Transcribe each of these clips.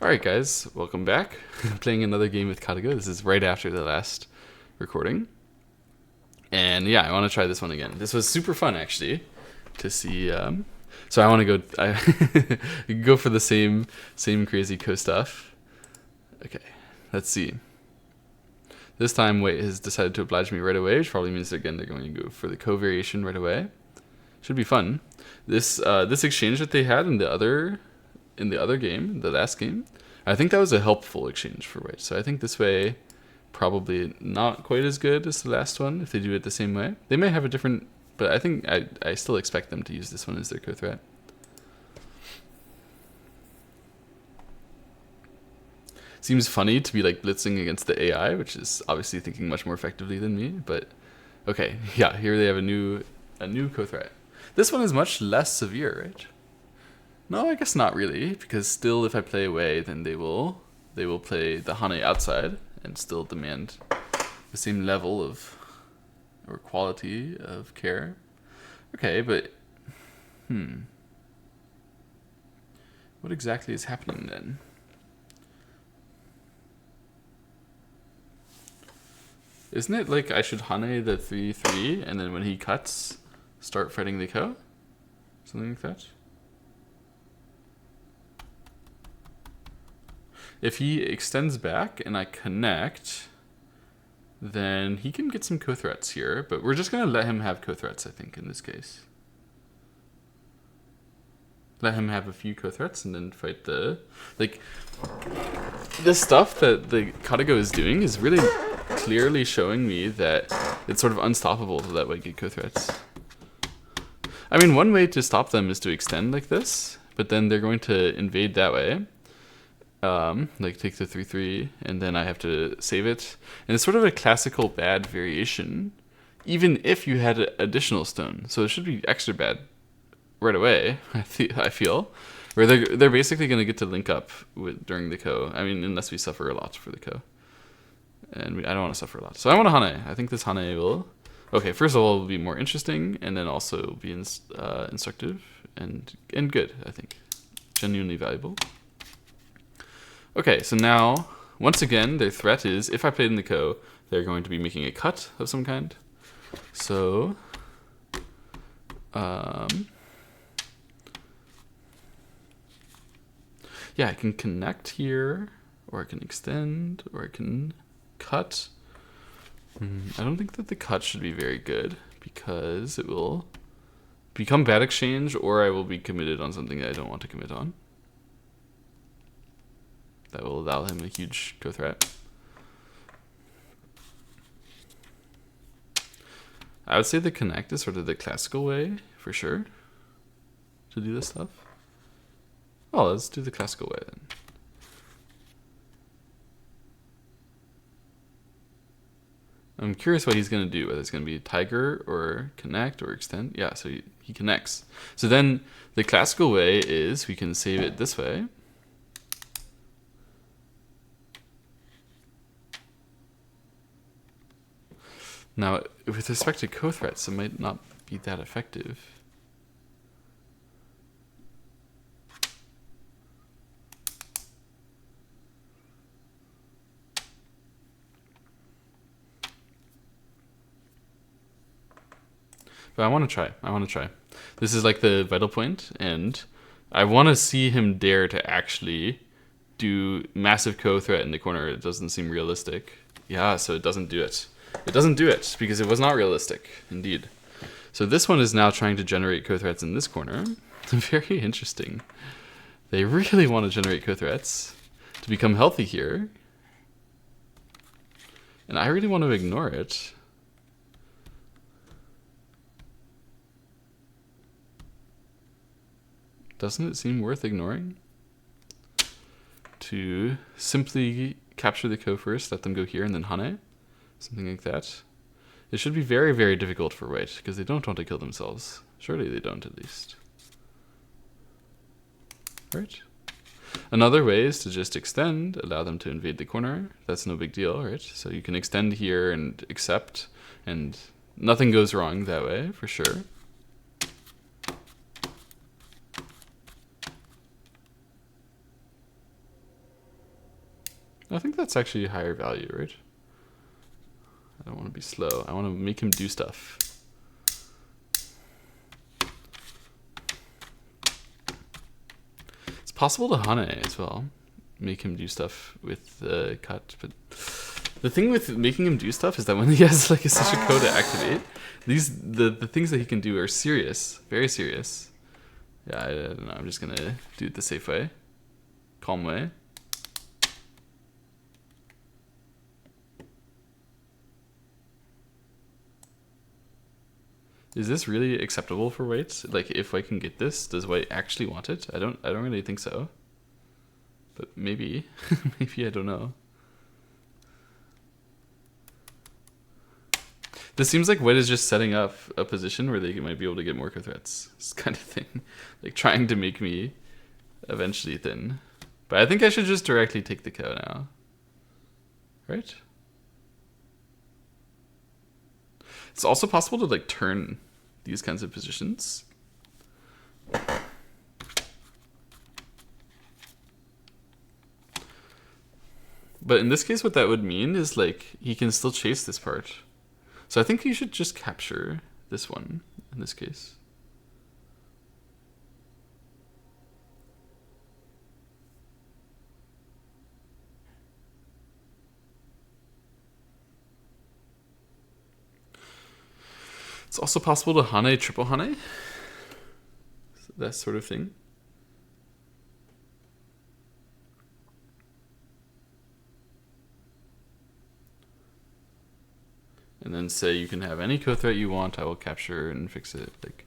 Alright guys, welcome back. Playing another game with KataGo. This is right after the last recording. And yeah, I want to try this one again. This was super fun actually to see. So I want to go for the same crazy co stuff. Okay, let's see. This time Wait has decided to oblige me right away, which probably means again they're going to go for the co variation right away. Should be fun. This exchange that they had in the other game, the last game, I think that was a helpful exchange for white. So I think this way probably not quite as good as the last one if they do it the same way. They may have a different, but I think I still expect them to use this one as their co-threat. Seems funny to be like blitzing against the AI, which is obviously thinking much more effectively than me, but okay, yeah, here they have a new co-threat. This one is much less severe, right? No, I guess not really, because still if I play away, then they will play the Hane outside and still demand the same level of or quality of care. Okay, but what exactly is happening then? Isn't it like I should Hane the 3/3 and then when he cuts, start fighting the Ko? Something like that? If he extends back and I connect, then he can get some co-threats here, but we're just going to let him have co-threats, I think, in this case. Let him have a few co-threats and then fight the... Like, this stuff that the KataGo is doing is really clearly showing me that it's sort of unstoppable to let white get co-threats. I mean, one way to stop them is to extend like this, but then they're going to invade that way. Like take the 3/3 and then I have to save it, and it's sort of a classical bad variation even if you had additional stone, so it should be extra bad right away. I feel where they're basically going to get to link up during the Ko. I mean, unless we suffer a lot for the Ko, and I don't want to suffer a lot, so I want to Hane. I think this Hane will, okay, first of all, will be more interesting and then also be instructive and good. I think genuinely valuable. Okay, so now, once again, their threat is, if I played in the Ko, they're going to be making a cut of some kind. So, yeah, I can connect here, or I can extend, or I can cut. I don't think that the cut should be very good, because it will become bad exchange, or I will be committed on something that I don't want to commit on. That will allow him a huge co-threat. I would say the connect is sort of the classical way, for sure, to do this stuff. Oh, let's do the classical way then. I'm curious what he's going to do, whether it's going to be tiger or connect or extend. Yeah, so he connects. So then the classical way is we can save it this way. Now, with respect to co-threats, it might not be that effective. But I want to try. This is like the vital point, and I want to see him dare to actually do massive co-threat in the corner. It doesn't seem realistic. Yeah, so it doesn't do it. It doesn't do it because it was not realistic, indeed. So this one is now trying to generate co-threats in this corner. Very interesting. They really want to generate co-threats to become healthy here. And I really want to ignore it. Doesn't it seem worth ignoring? To simply capture the Ko first, let them go here, and then Hane? Something like that. It should be very, very difficult for white, because they don't want to kill themselves. Surely they don't, at least. Right? Another way is to just extend, allow them to invade the corner. That's no big deal, right? So you can extend here and accept, and nothing goes wrong that way, for sure. I think that's actually higher value, right? I don't want to be slow. I want to make him do stuff. It's possible to Hane as well. Make him do stuff with the cut, but the thing with making him do stuff is that when he has like such a code to activate, the things that he can do are serious, very serious. Yeah, I don't know. I'm just gonna do it the safe way, calm way. Is this really acceptable for white? Like, if white can get this, does white actually want it? I don't really think so. But maybe, maybe I don't know. This seems like white is just setting up a position where they might be able to get more co-threats. This kind of thing. Like trying to make me eventually thin. But I think I should just directly take the cow now. Right? It's also possible to like turn these kinds of positions. But in this case, what that would mean is like he can still chase this part. So I think you should just capture this one in this case. It's also possible to Hane triple Hane. That sort of thing. And then say you can have any co-threat you want, I will capture and fix it. Like,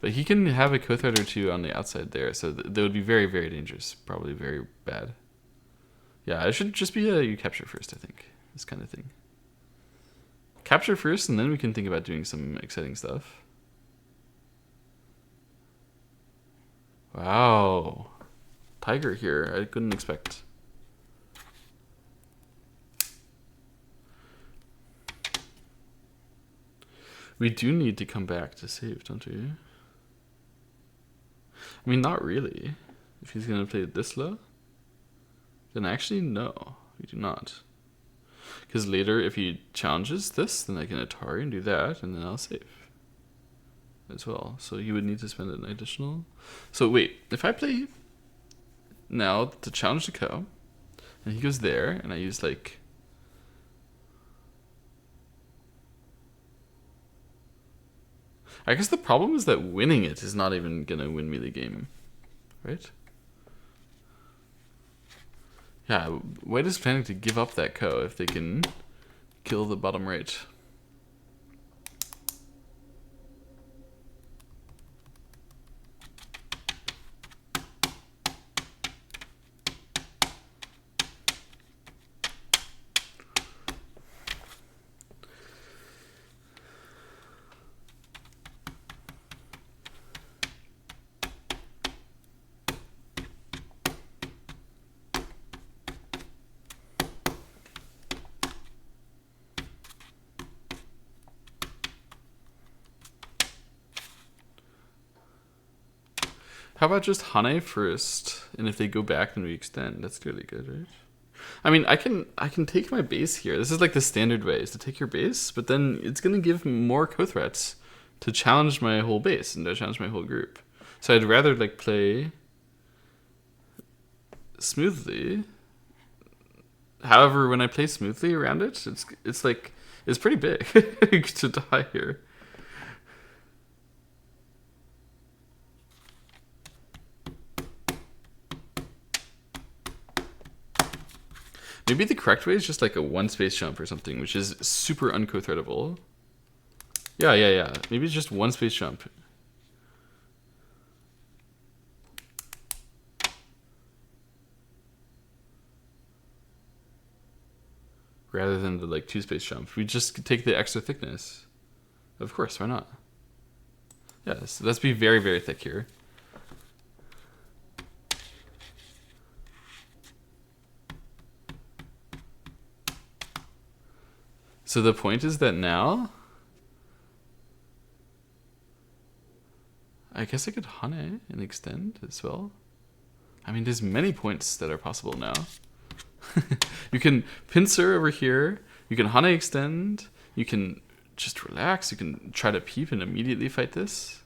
but he can have a co-threat or two on the outside there, so that would be very, very dangerous. Probably very bad. Yeah, it should just be a you capture first, I think. This kind of thing. Capture first, and then we can think about doing some exciting stuff. Wow. Tiger here, I couldn't expect. We do need to come back to save, don't we? I mean, not really. If he's going to play it this low, then actually, no, we do not. Because later, if he challenges this, then I can Atari and do that, and then I'll save as well. So you would need to spend an additional. So wait, if I play now to challenge the cow, and he goes there, and I use like. I guess the problem is that winning it is not even gonna win me the game, right? Yeah, white is planning to give up that ko if they can kill the bottom right. How about just Hane first, and if they go back, then we extend. That's really good, right? I mean, I can take my base here. This is like the standard way, is to take your base, but then it's going to give more co-threats to challenge my whole base and to challenge my whole group. So I'd rather like play smoothly. However, when I play smoothly around it, it's like it's pretty big to die here. Maybe the correct way is just like a one space jump or something, which is super unco-threadable. Yeah. Maybe it's just one space jump. Rather than the like two space jump. We just take the extra thickness. Of course, why not? Yeah, so let's be very, very thick here. So the point is that now, I guess I could Hane and extend as well. I mean, there's many points that are possible now. You can pincer over here. You can Hana extend. You can just relax. You can try to peep and immediately fight this.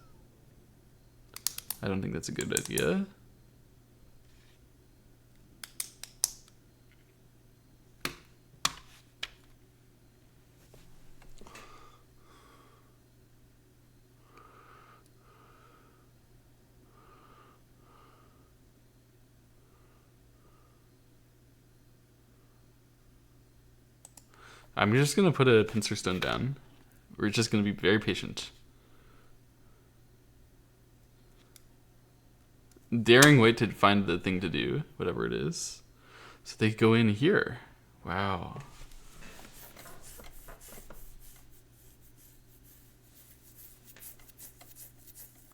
I don't think that's a good idea. I'm just going to put a pincer stone down. We're just going to be very patient. Daring white to find the thing to do, whatever it is. So they go in here. Wow.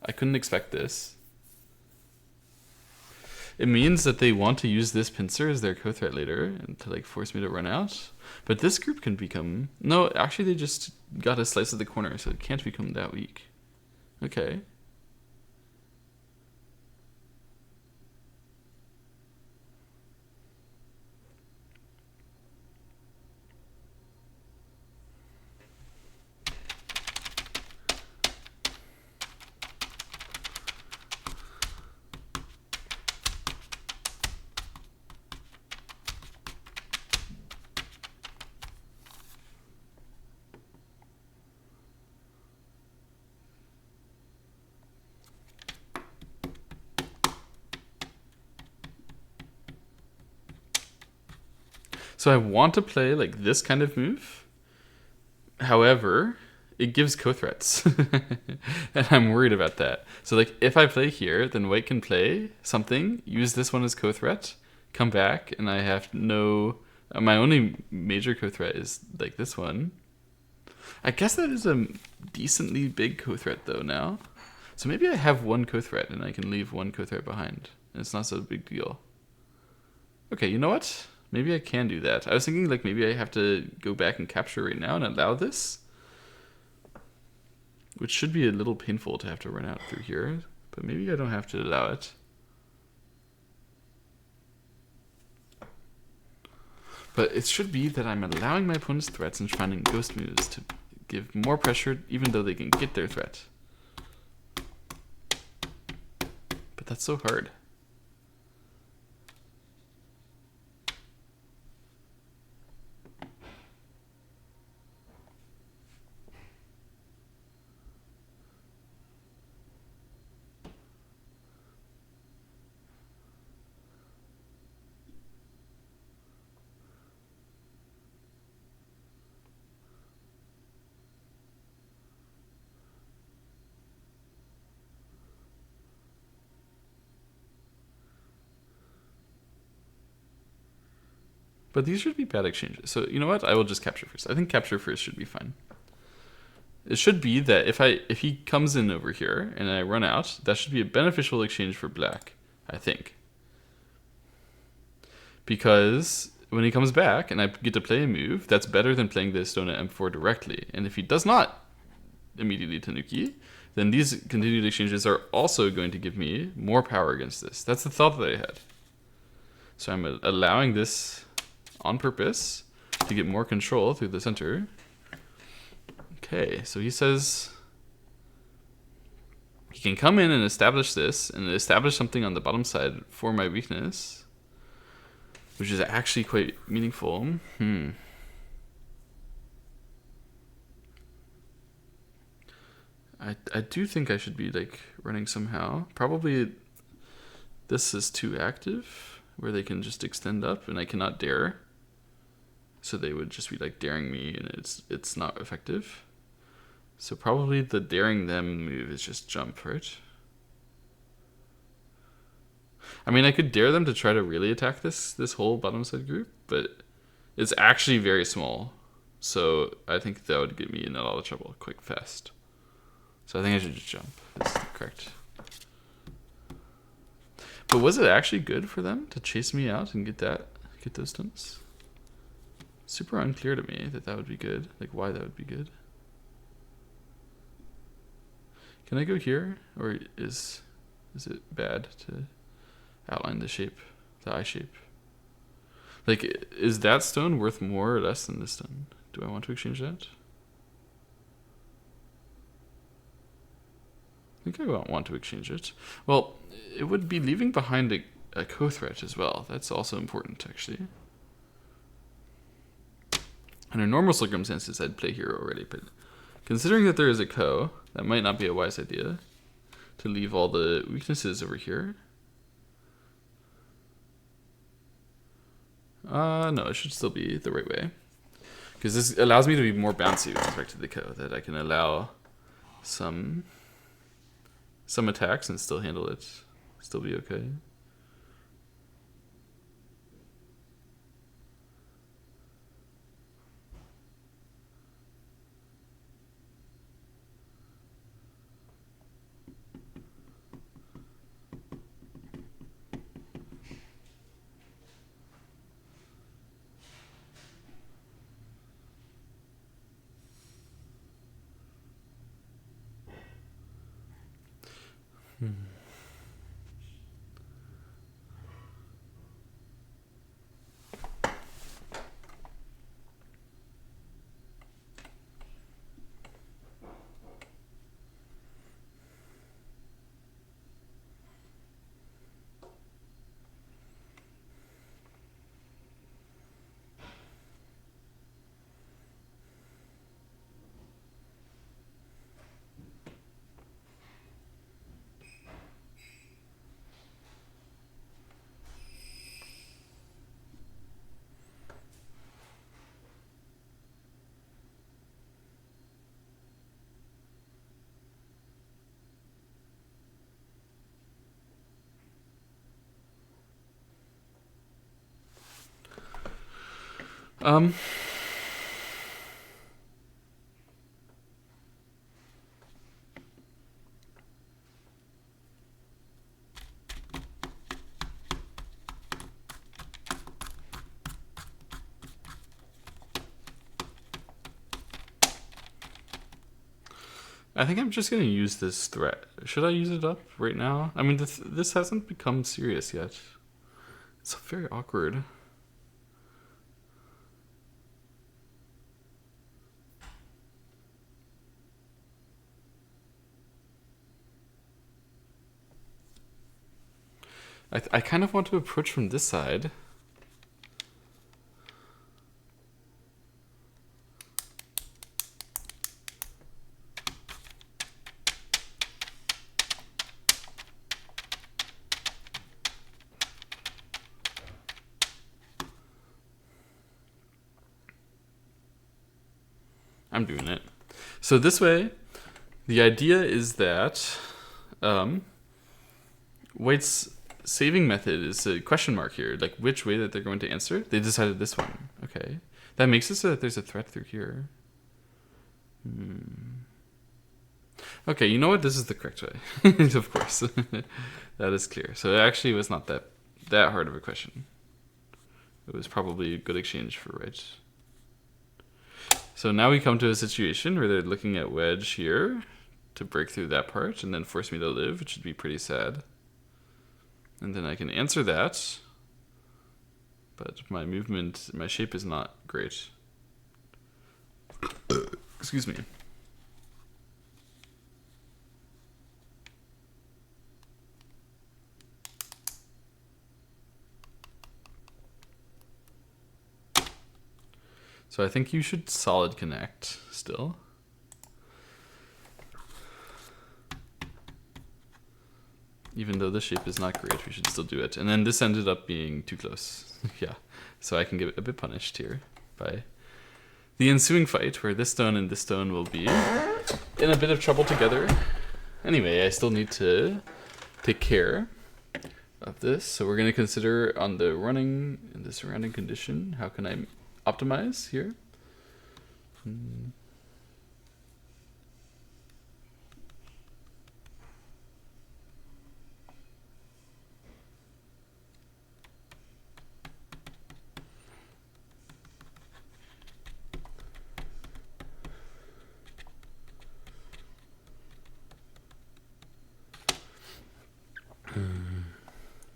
I couldn't expect this. It means that they want to use this pincer as their co-threat later and to like force me to run out. But this group can become... No, actually they just got a slice of the corner, so it can't become that weak. Okay. So I want to play like this kind of move. However, it gives co-threats. And I'm worried about that. So like if I play here, then white can play something, use this one as co-threat, come back, and I have no... My only major co-threat is like this one. I guess that is a decently big co-threat though now. So maybe I have one co-threat and I can leave one co-threat behind. And it's not so big deal. Okay, you know what? Maybe I can do that. I was thinking like maybe I have to go back and capture right now and allow this. Which should be a little painful to have to run out through here. But maybe I don't have to allow it. But it should be that I'm allowing my opponent's threats and finding ghost moves to give more pressure even though they can get their threat. But that's so hard. But these should be bad exchanges. So you know what? I will just capture first. I think capture first should be fine. It should be that if he comes in over here and I run out, that should be a beneficial exchange for black, I think. Because when he comes back and I get to play a move, that's better than playing the stone at m4 directly. And if he does not immediately Tanuki, then these continued exchanges are also going to give me more power against this. That's the thought that I had. So I'm allowing this on purpose to get more control through the center. Okay, so he says he can come in and establish this and establish something on the bottom side for my weakness, which is actually quite meaningful. I do think I should be like running somehow. Probably this is too active, where they can just extend up and I cannot dare. So they would just be like daring me and it's not effective. So probably the daring them move is just jump, right? I mean, I could dare them to try to really attack this whole bottom side group, but it's actually very small. So I think that would get me in a lot of trouble quick, fast. So I think I should just jump. That's correct. But was it actually good for them to chase me out and get those stunts? Super unclear to me that would be good. Like why that would be good. Can I go here, or is it bad to outline the shape, the eye shape? Like, is that stone worth more or less than this stone? Do I want to exchange that? I think I won't want to exchange it. Well, it would be leaving behind a co-threat as well. That's also important, actually. Under normal circumstances, I'd play here already, but considering that there is a co, that might not be a wise idea to leave all the weaknesses over here. No, it should still be the right way. Because this allows me to be more bouncy with respect to the co, that I can allow some attacks and still handle it, still be okay. Um, I think I'm just gonna use this threat. Should I use it up right now? I mean, this hasn't become serious yet. It's very awkward. I kind of want to approach from this side. I'm doing it. So this way, the idea is that White's saving method is a question mark here, like which way that they're going to answer. They decided this one. Okay. That makes it so that there's a threat through here. Okay, you know what? This is the correct way. Of course. That is clear. So it actually was not that hard of a question. It was probably a good exchange for White. So now we come to a situation where they're looking at wedge here to break through that part and then force me to live, which would be pretty sad. And then I can answer that, but my movement, my shape is not great. Excuse me. So I think you should solid connect still. Even though the shape is not great, we should still do it. And then this ended up being too close. Yeah. So I can get a bit punished here by the ensuing fight where this stone and this stone will be in a bit of trouble together. Anyway, I still need to take care of this. So we're going to consider on the running and the surrounding condition, how can I optimize here?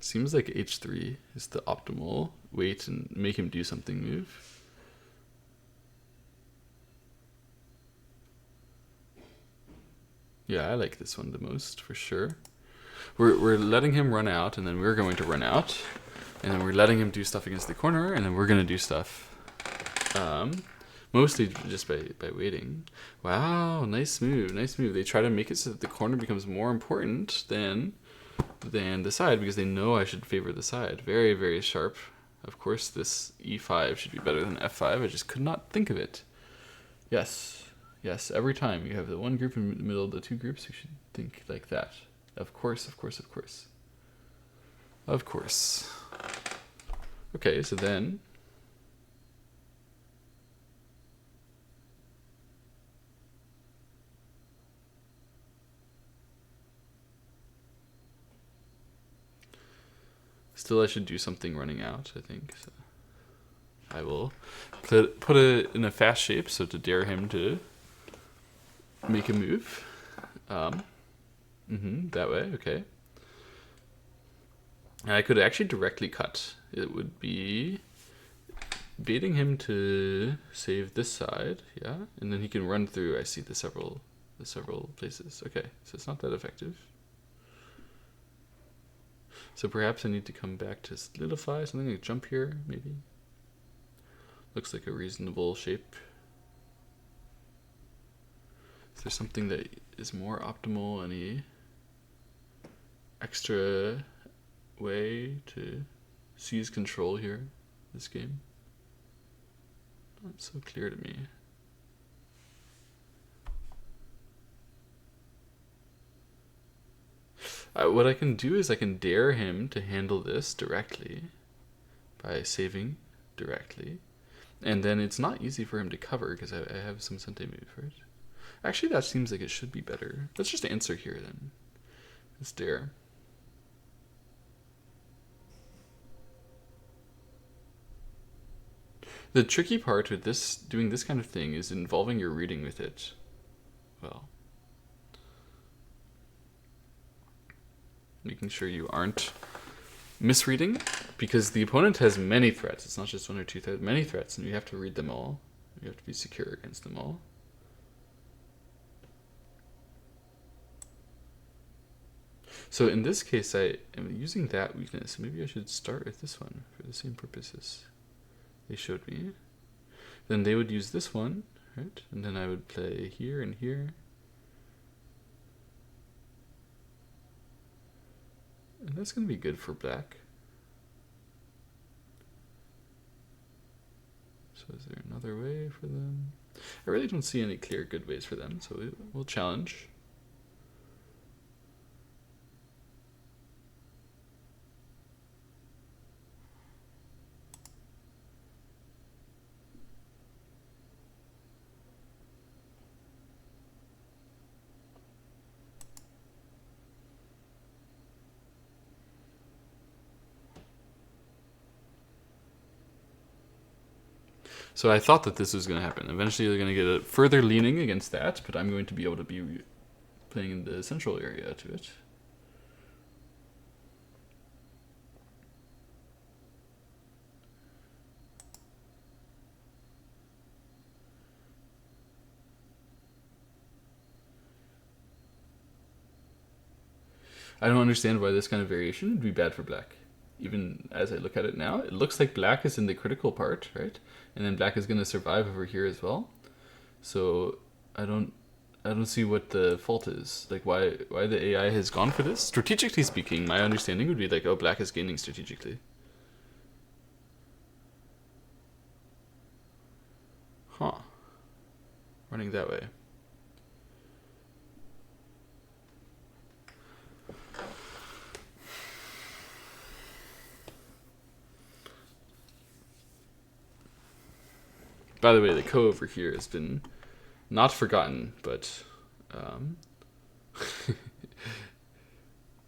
Seems like h3 is the optimal way to make him do something move. Yeah, I like this one the most, for sure. We're letting him run out, and then we're going to run out. And then we're letting him do stuff against the corner, and then we're going to do stuff. Mostly just by waiting. Wow, nice move, nice move. They try to make it so that the corner becomes more important than the side, because they know I should favor the side. Very, very sharp. Of course, this e5 should be better than f5. I just could not think of it. Yes, yes, every time you have the one group in the middle of the two groups, you should think like that. Of course, of course, of course. Of course. Okay, so then still I should do something running out, I think. So I will put it in a fast shape so to dare him to make a move. That way, okay. And I could actually directly cut. It would be baiting him to save this side, yeah, and then he can run through. I see the several places. Okay, so it's not that effective. So perhaps I need to come back to solidify something like jump here, maybe. Looks like a reasonable shape. Is there something that is more optimal? Any extra way to seize control here, this game? Not so clear to me. What I can do is I can dare him to handle this directly by saving directly, and then it's not easy for him to cover because I have some Sente move, right? Actually, that seems like it should be better. Let's just answer here then. Let's dare. The tricky part with this, doing this kind of thing, is involving your reading with it. Well, making sure you aren't misreading, because the opponent has many threats. It's not just one or two threats, many threats, and you have to read them all. You have to be secure against them all. So in this case, I am using that weakness. Maybe I should start with this one for the same purposes they showed me. Then they would use this one, right? And then I would play here and here. And that's going to be good for black. So is there another way for them? I really don't see any clear good ways for them, so we'll challenge. So I thought that this was going to happen. Eventually they're going to get a further leaning against that, but I'm going to be able to be playing in the central area to it. I don't understand why this kind of variation would be bad for black. Even as I look at it now, it looks like black is in the critical part, right? And then black is going to survive over here as well. So I don't see what the fault is. Like why the AI has gone for this. Strategically speaking, my understanding would be like, oh, black is gaining strategically. Huh. Running that way. By the way, the Ko over here has been not forgotten, but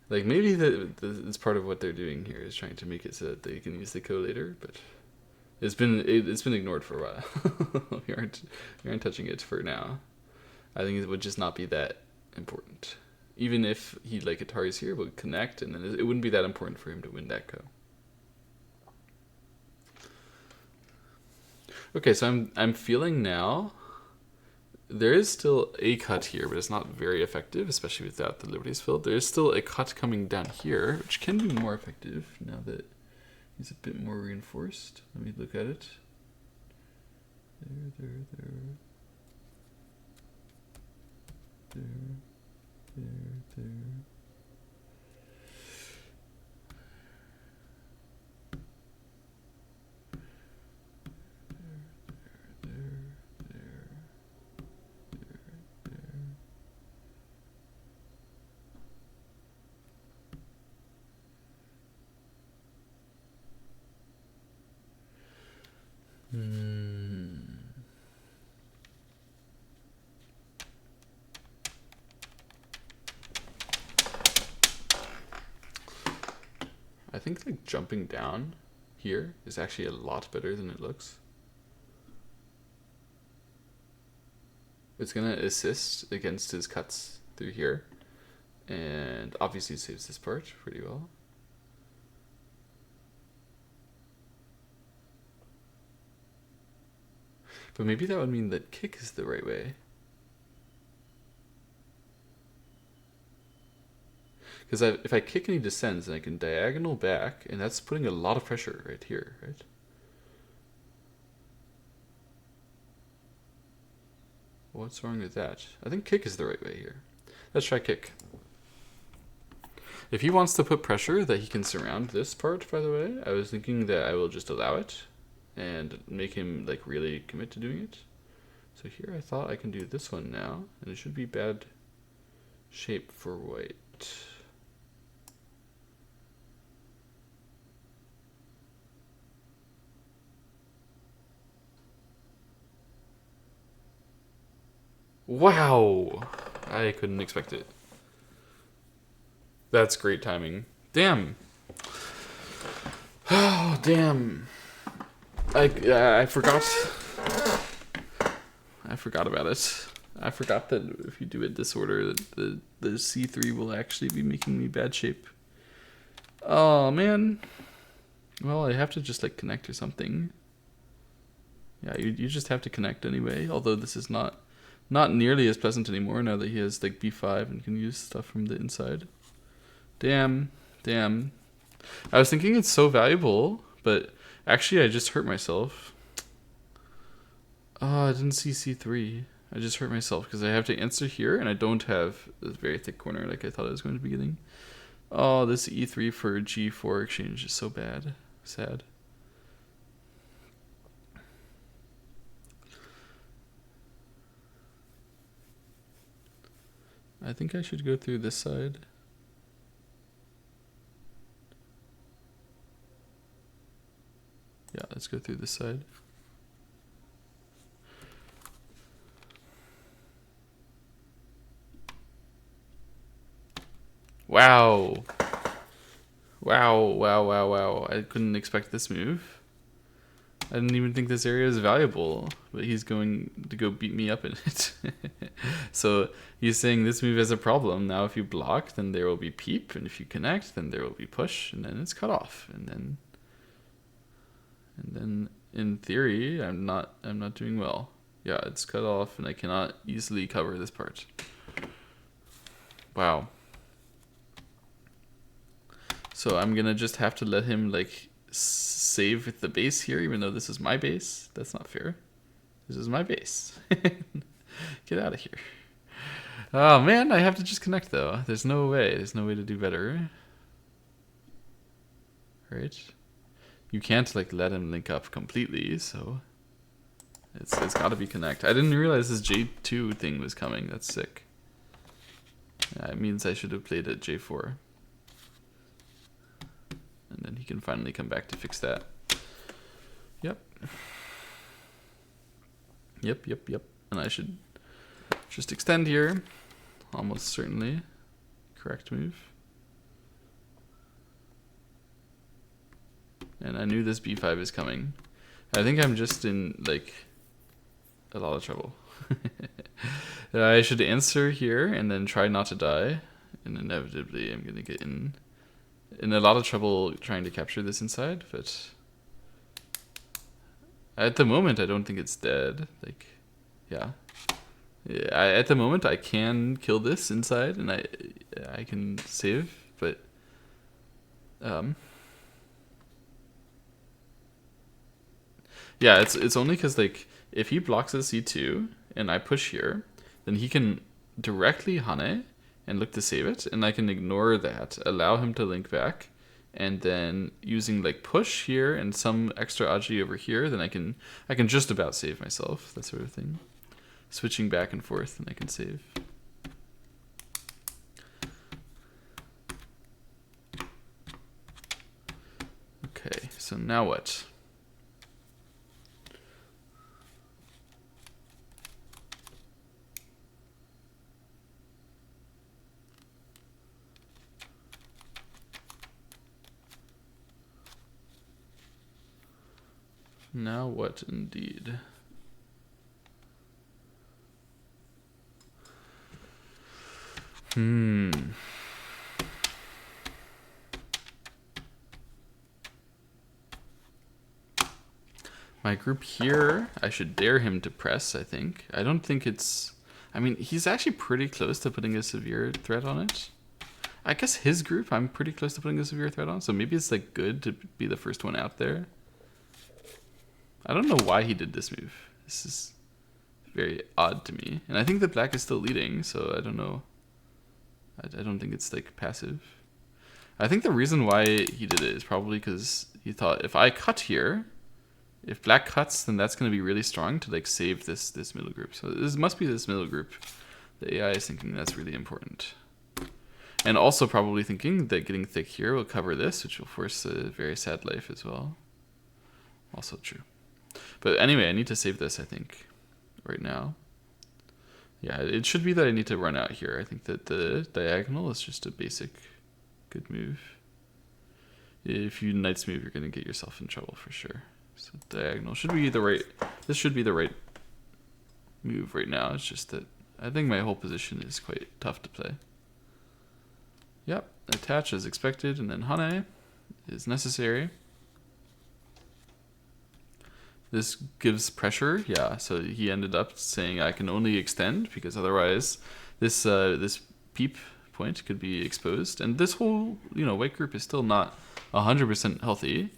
like maybe it's part of what they're doing here is trying to make it so that they can use the Ko later, but it's been ignored for a while. we aren't touching it for now. I think it would just not be that important Even if he like Atari's here, would connect, and then it wouldn't be that important for him to win that go. Okay, so I'm feeling now. There is still a cut here, but it's not very effective, especially without the Liberties filled. There is still a cut coming down here, which can be more effective now that he's a bit more reinforced. Let me look at it. There. I think like jumping down here is actually a lot better than it looks. It's gonna assist against his cuts through here, and obviously saves this part pretty well. But maybe that would mean that kick is the right way. Because if I kick and he descends, then I can diagonal back, and that's putting a lot of pressure right here, right? What's wrong with that? I think kick is the right way here. Let's try kick. If he wants to put pressure that he can surround this part, by the way, I was thinking that I will just allow it and make him like really commit to doing it. So here I thought I can do this one now, and it should be bad shape for white. Wow! I couldn't expect it. That's great timing. Damn. Oh, damn. I forgot. I forgot about it. I forgot that if you do it this order, the C3 will actually be making me bad shape. Oh, man. Well, I have to just like connect or something. Yeah, you just have to connect anyway, although this is not nearly as pleasant anymore now that he has like b5 and can use stuff from the inside. Damn. I was thinking it's so valuable, but actually I just hurt myself. Oh, I didn't see c3. I just hurt myself because I have to answer here, and I don't have this very thick corner like I thought I was going to be getting. Oh, this e3 for g4 exchange is so bad. Sad. I think I should go through this side. Yeah, let's go through this side. Wow. Wow. I couldn't expect this move. I didn't even think this area is valuable, but he's going to go beat me up in it. So he's saying this move has a problem. Now if you block, then there will be peep, and if you connect, then there will be push, and then it's cut off. And then in theory, I'm not doing well. Yeah, it's cut off, and I cannot easily cover this part. Wow. So I'm gonna just have to let him like save with the base here, even though this is my base. That's not fair. This is my base. Get out of here. Oh man, I have to just connect though. There's no way to do better. Right? You can't like let him link up completely, so it's gotta be connect. I didn't realize this J2 thing was coming. That's sick. Yeah, it means I should have played at J4. And then he can finally come back to fix that. Yep. And I should just extend here. Almost certainly. Correct move. And I knew this b5 is coming. I think I'm just in like a lot of trouble. I should answer here and then try not to die. and inevitably I'm gonna get in a lot of trouble trying to capture this inside, but at the moment I don't think it's dead. Like, yeah. At the moment I can kill this inside and I can save, but yeah, it's only because like if he blocks the C2 and I push here, then he can directly Hane and look to save it, and I can ignore that, allow him to link back, and then using like push here and some extra Aji over here, then I can just about save myself, that sort of thing. Switching back and forth, and I can save. Okay, so now what? Now what indeed? My group here, I should dare him to press, I think. I don't think it's... I mean, he's actually pretty close to putting a severe threat on it. I guess his group, I'm pretty close to putting a severe threat on, so maybe it's like good to be the first one out there. I don't know why he did this move. This is very odd to me. And I think that black is still leading, so I don't know. I don't think it's like passive. I think the reason why he did it is probably because he thought if I cut here, if black cuts, then that's going to be really strong to like save this middle group. So this must be this middle group. The AI is thinking that's really important. And also probably thinking that getting thick here will cover this, which will force a very sad life as well. Also true. But anyway, I need to save this, I think, right now. Yeah, it should be that I need to run out here. I think that the diagonal is just a basic good move. If you knight's move, you're going to get yourself in trouble for sure. So diagonal should be the right... This should be the right move right now. It's just that I think my whole position is quite tough to play. Yep, attach as expected, and then Hane is necessary. This gives pressure, yeah, so he ended up saying I can only extend, because otherwise this this peep point could be exposed. And this whole, white group is still not 100% healthy,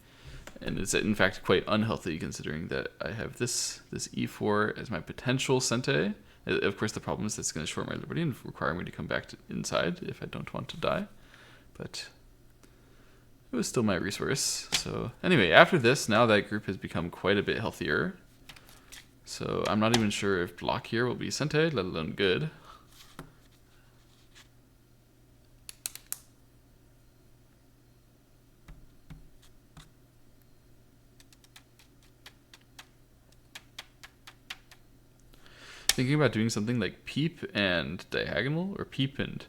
and it's in fact quite unhealthy considering that I have this e4 as my potential sente. Of course the problem is that's going to short my liberty and require me to come back to inside if I don't want to die, but it was still my resource. So anyway, after this, now that group has become quite a bit healthier. So I'm not even sure if block here will be sente, let alone good. Thinking about doing something like peep and diagonal, or peep and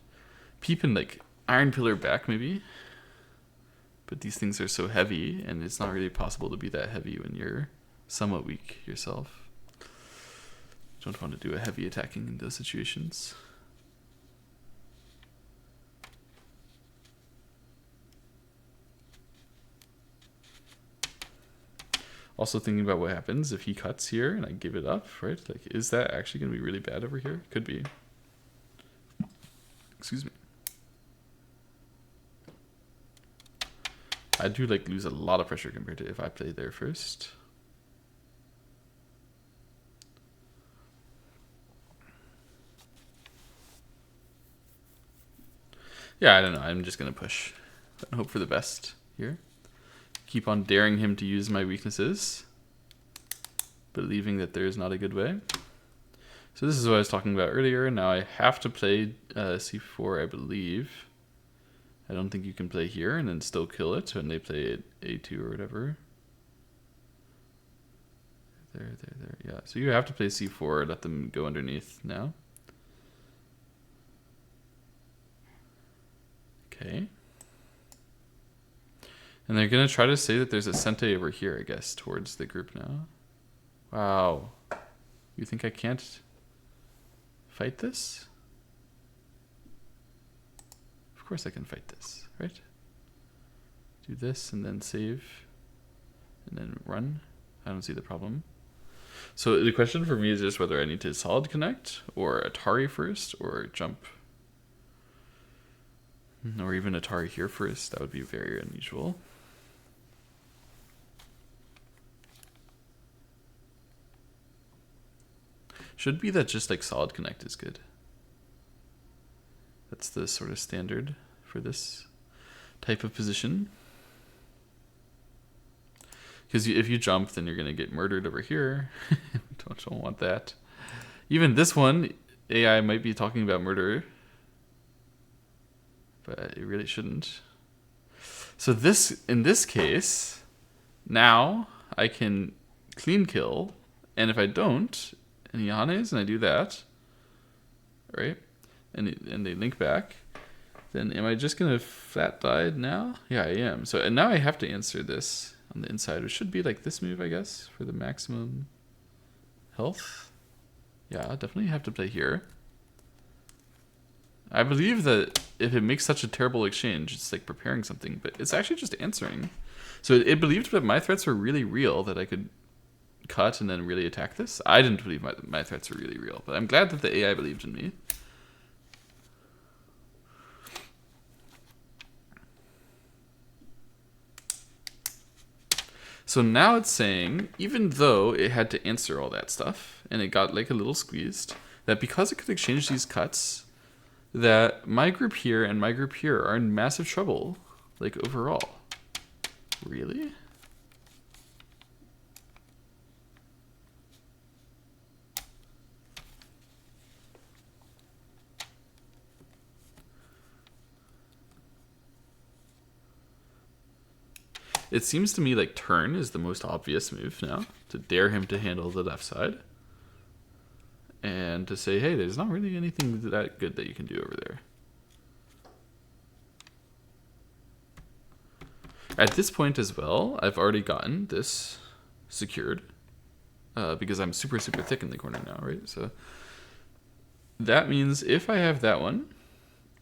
like iron pillar back maybe. But these things are so heavy, and it's not really possible to be that heavy when you're somewhat weak yourself. You don't want to do a heavy attacking in those situations. Also thinking about what happens if he cuts here and I give it up, right? Like, is that actually going to be really bad over here? Could be. Excuse me. I do like lose a lot of pressure compared to if I play there first. Yeah, I don't know. I'm just going to push and hope for the best here. Keep on daring him to use my weaknesses, believing that there is not a good way. So this is what I was talking about earlier. Now I have to play c4, I believe. I don't think you can play here and then still kill it when they play a2 or whatever. There. Yeah, so you have to play c4, let them go underneath now. Okay. And they're going to try to say that there's a sente over here, I guess, towards the group now. Wow. You think I can't fight this? course I can fight this, right? Do this and then save and then run. I don't see the problem. So the question for me is just whether I need to solid connect or Atari first or jump. Or even Atari here first. That would be very unusual. Should be that just like solid connect is good. That's the sort of standard for this type of position. Because if you jump, then you're going to get murdered over here. don't want that. Even this one, AI might be talking about murder. But it really shouldn't. So this, in this case, now I can clean kill. And if I don't, and he hanes, and I do that, right? And they link back, then am I just going to flat die now? Yeah, I am. So and now I have to answer this on the inside, which should be like this move, I guess, for the maximum health. Yeah, definitely have to play here. I believe that if it makes such a terrible exchange, it's like preparing something, but it's actually just answering. So it believed that my threats were really real, that I could cut and then really attack this. I didn't believe my threats were really real, but I'm glad that the AI believed in me. So now it's saying, even though it had to answer all that stuff, and it got like a little squeezed, that because it could exchange these cuts, that my group here and my group here are in massive trouble, like overall. Really? It seems to me like turn is the most obvious move now, to dare him to handle the left side. And to say, hey, there's not really anything that good that you can do over there. At this point as well, I've already gotten this secured. Because I'm super, super thick in the corner now, right? So that means if I have that one,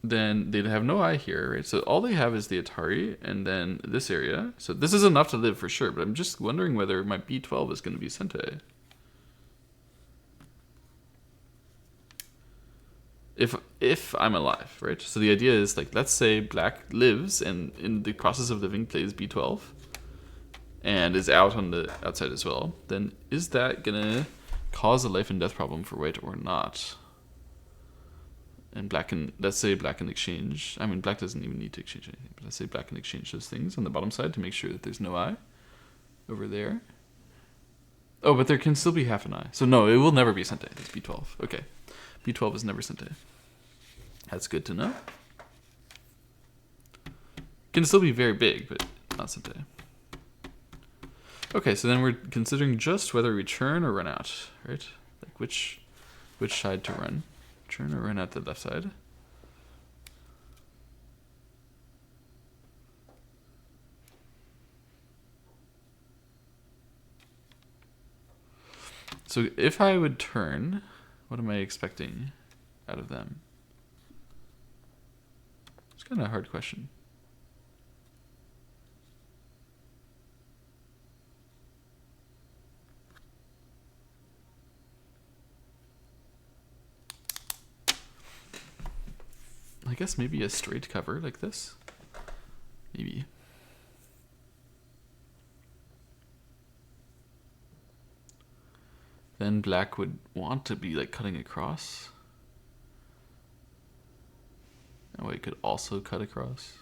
then they'd have no eye here, right? So all they have is the Atari and then this area. So this is enough to live for sure, but I'm just wondering whether my B12 is going to be Sente. If I'm alive, right? So the idea is, like, let's say black lives and in the process of living plays B12 and is out on the outside as well, then is that gonna cause a life and death problem for white or not? And black can, let's say black can exchange, I mean black doesn't even need to exchange anything, but let's say black can exchange those things on the bottom side to make sure that there's no eye over there. Oh, but there can still be half an eye. So no, it will never be Sente, it's B12. Okay. B12 is never Sente. That's good to know. Can still be very big, but not Sente. Okay, so then we're considering just whether we churn or run out, right? Like which side to run. Churn or run out the left side. So if I would turn, what am I expecting out of them? It's kind of a hard question. I guess maybe a straight cover like this. Maybe. Then black would want to be like cutting across. And white could also cut across.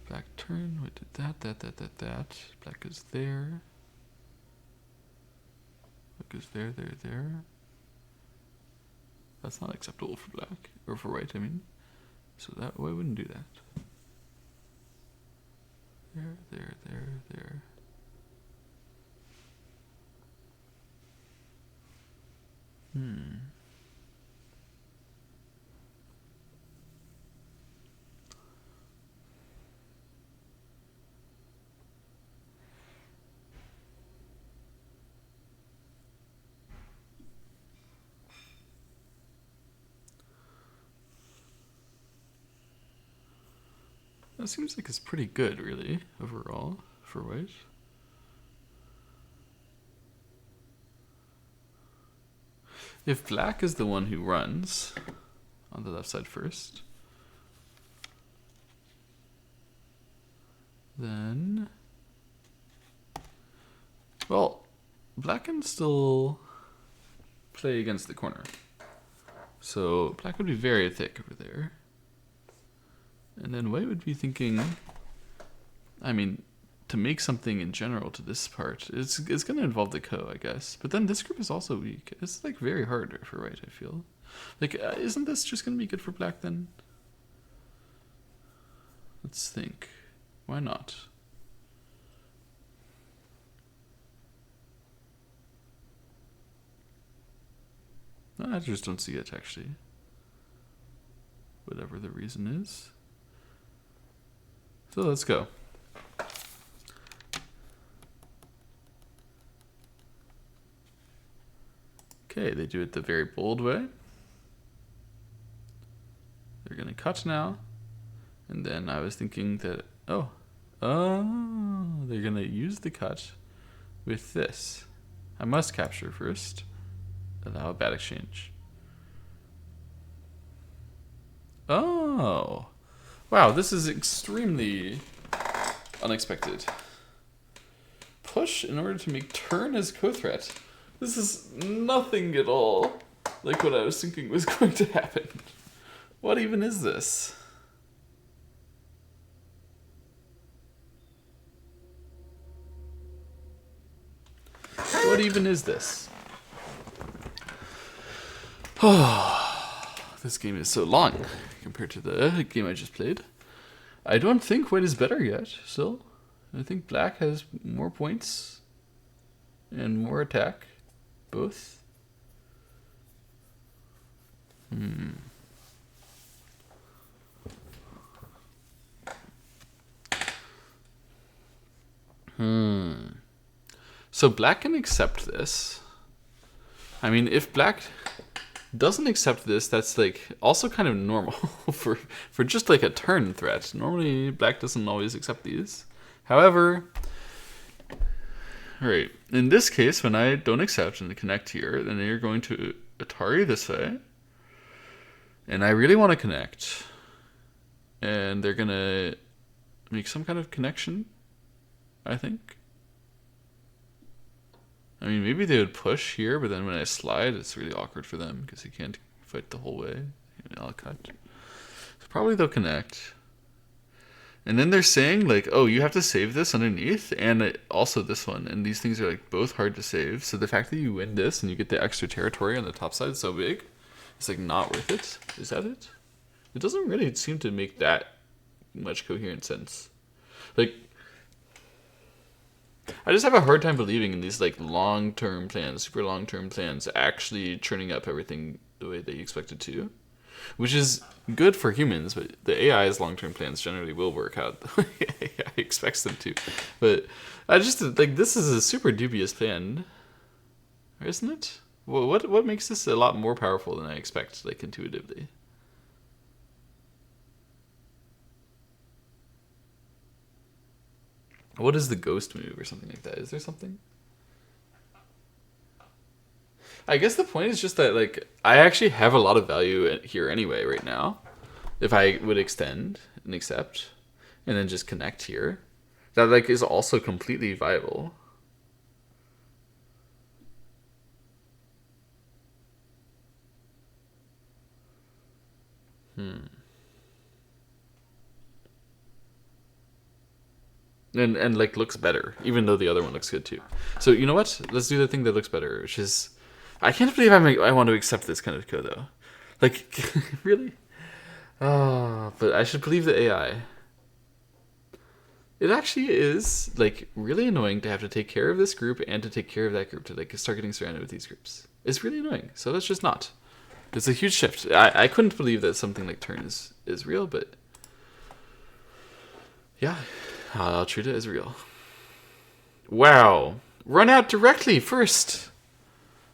Black turn, white did that. Black is there. Black is there. That's not acceptable for black, or for white, I mean. So that white wouldn't do that. There. That seems like it's pretty good, really, overall, for white. If black is the one who runs on the left side first, then, well, black can still play against the corner. So black would be very thick over there. And then white would be thinking, I mean, to make something in general to this part, it's going to involve the ko, I guess. But then this group is also weak. It's like very hard for white, I feel. Like, isn't this just going to be good for black then? Let's think. Why not? No, I just don't see it, actually. Whatever the reason is. So let's go. Okay, they do it the very bold way. They're going to cut now. And then I was thinking that, oh, they're going to use the cut with this. I must capture first. Allow a bad exchange. Oh. Wow, this is extremely unexpected. Push in order to make turn as co-threat. This is nothing at all like what I was thinking was going to happen. What even is this? What even is this? Oh, this game is so long compared to the game I just played. I don't think white is better yet, still. I think black has more points and more attack, both. So black can accept this. I mean, if black doesn't accept this, that's like also kind of normal for just like a turn threat. Normally black doesn't always accept these. However, right, in this case, when I don't accept and connect here, then you're going to Atari this way. And I really want to connect. And they're going to make some kind of connection, I think. I mean, maybe they would push here, but then when I slide, it's really awkward for them because he can't fight the whole way. I'll cut. So probably they'll connect. And then they're saying, like, oh, you have to save this underneath, and also this one. And these things are, like, both hard to save. So the fact that you win this and you get the extra territory on the top side so big, it's, like, not worth it. Is that it? It doesn't really seem to make that much coherent sense. Like, I just have a hard time believing in these, like, long-term plans, super long-term plans, actually churning up everything the way they expect it to. Which is good for humans, but the AI's long-term plans generally will work out the way AI expects them to. But I just, like, this is a super dubious plan, isn't it? Well, what makes this a lot more powerful than I expect, like, intuitively? What is the ghost move or something like that? Is there something? I guess the point is just that, like, I actually have a lot of value here anyway right now. If I would extend and accept and then just connect here, that, like, is also completely viable. And like looks better, even though the other one looks good too. So you know what? Let's do the thing that looks better, which is, I can't believe I want to accept this kind of code though. Like, really? Oh, but I should believe the AI. It actually is, like, really annoying to have to take care of this group and to take care of that group, to, like, start getting surrounded with these groups. It's really annoying, so let's just not. It's a huge shift. I couldn't believe that something like turn is real, but yeah, I'll treat it as real. Wow. Run out directly first.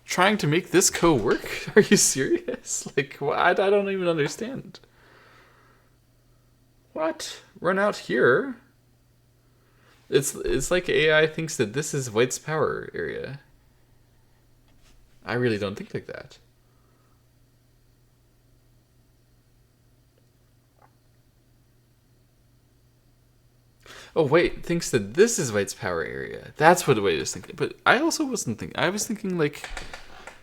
Trying to make this co work? Are you serious? Like, I don't even understand. What? Run out here? It's like AI thinks that this is white's power area. I really don't think like that. Oh wait, thinks that this is white's power area. That's what White is thinking. But I also wasn't thinking. I was thinking like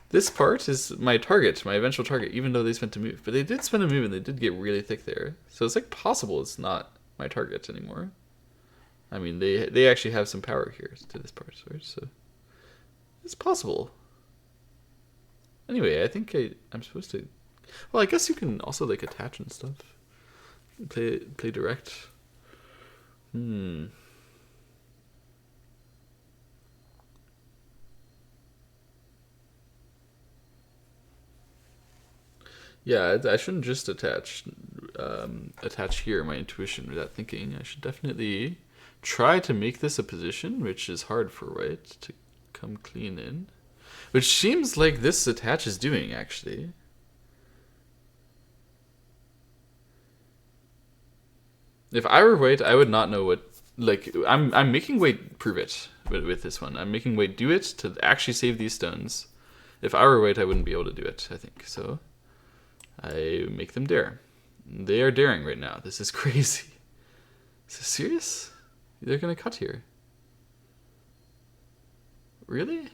this part is my target, my eventual target, even though they spent a move. But they did spend a move and they did get really thick there. So it's like possible it's not my target anymore. I mean, they actually have some power here to this part, right? So it's possible. Anyway, I think I'm supposed to. Well, I guess you can also like attach and stuff. Play direct. Yeah, I shouldn't just attach here my intuition without thinking. I should definitely try to make this a position, which is hard for white to come clean in. Which seems like this attach is doing, actually. If I were white, I would not know what... Like, I'm making white prove it with this one. I'm making white do it to actually save these stones. If I were white, I wouldn't be able to do it, I think. So, I make them dare. They are daring right now. This is crazy. Is this serious? They're gonna cut here. Really?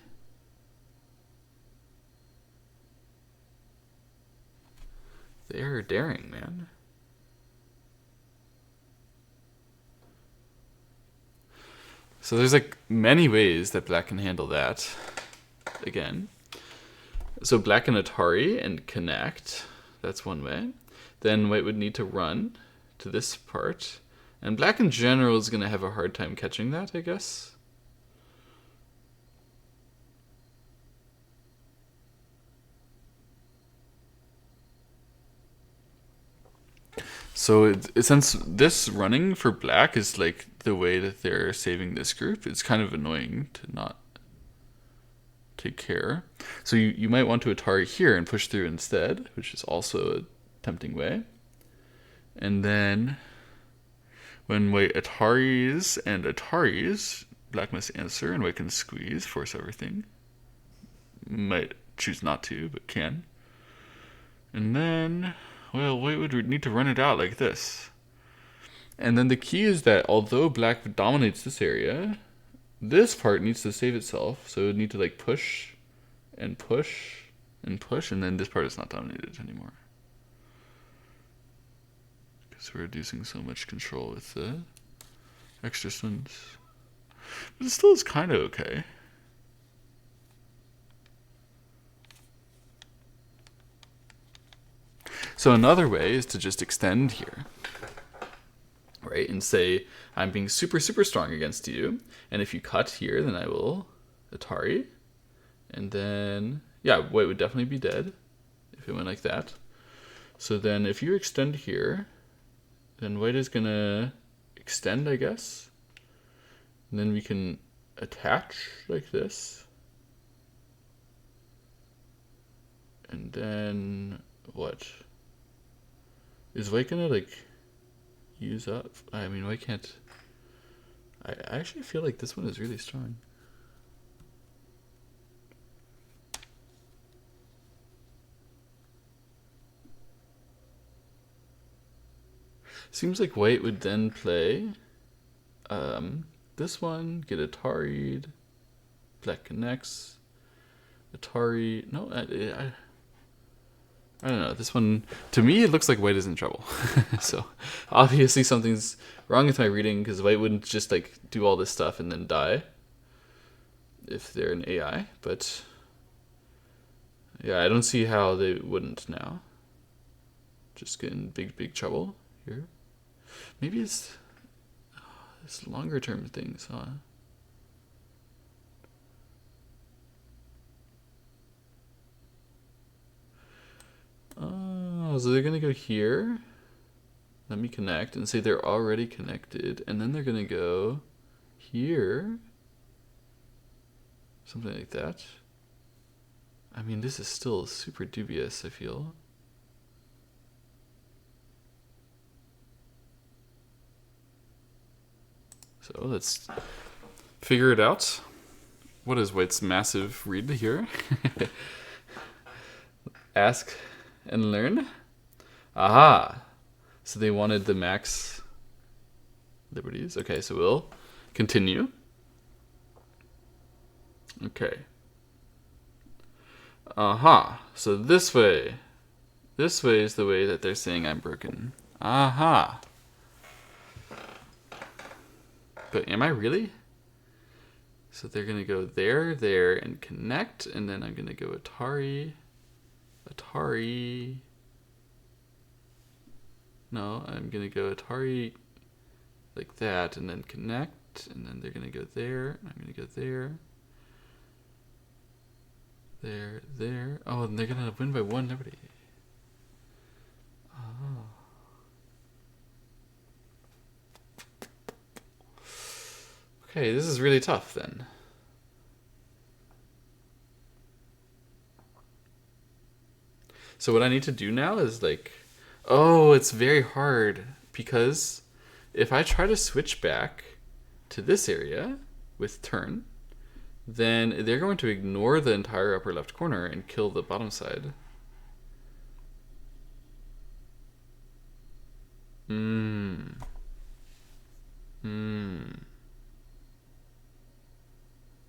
They are daring, man. So there's like many ways that black can handle that. Again. So black can Atari and connect. That's one way. Then white would need to run to this part. And black in general is going to have a hard time catching that, I guess. So since this running for black is like the way that they're saving this group, it's kind of annoying to not take care. So you might want to Atari here and push through instead, which is also a tempting way. And then when white Ataris and Ataris, black must answer and white can squeeze, force everything. Might choose not to, but can. And then, well, white would need to run it out like this. And then the key is that although black dominates this area, this part needs to save itself. So it would need to like push and push and push, and then this part is not dominated anymore. Because we're reducing so much control with the extra stones. But it still is kind of okay. So another way is to just extend here, right? And say, I'm being super, super strong against you. And if you cut here, then I will Atari. And then, yeah, white would definitely be dead if it went like that. So then if you extend here, then white is going to extend, I guess. And then we can attach like this. And then what? Is white going to like use up? I mean, white can't... I actually feel like this one is really strong. Seems like white would then play this one, get Atari'd, black connects, Atari, no, I don't know, this one, to me it looks like white is in trouble. So obviously something's wrong with my reading, because white wouldn't just like do all this stuff and then die if they're an AI, but yeah, I don't see how they wouldn't now. Just get in big trouble here. Maybe it's longer term things, huh? Oh, so they're gonna go here. Let me connect and say they're already connected, and then they're gonna go here. Something like that. I mean, this is still super dubious, I feel. So let's figure it out. What is White's massive read here? Ask and learn. Aha! So they wanted the max liberties. Okay, so we'll continue. Okay. Aha! So this way. This way is the way that they're saying I'm broken. Aha! But am I really? So they're going to go there, there, and connect, and then I'm going to go Atari. Atari. No, I'm going to go Atari like that, and then connect, and then they're going to go there, and I'm going to go there. There, there. Oh, and they're going to win by 1 liberty. Oh. Okay, this is really tough then. So what I need to do now is like, oh, it's very hard because if I try to switch back to this area with turn, then they're going to ignore the entire upper left corner and kill the bottom side.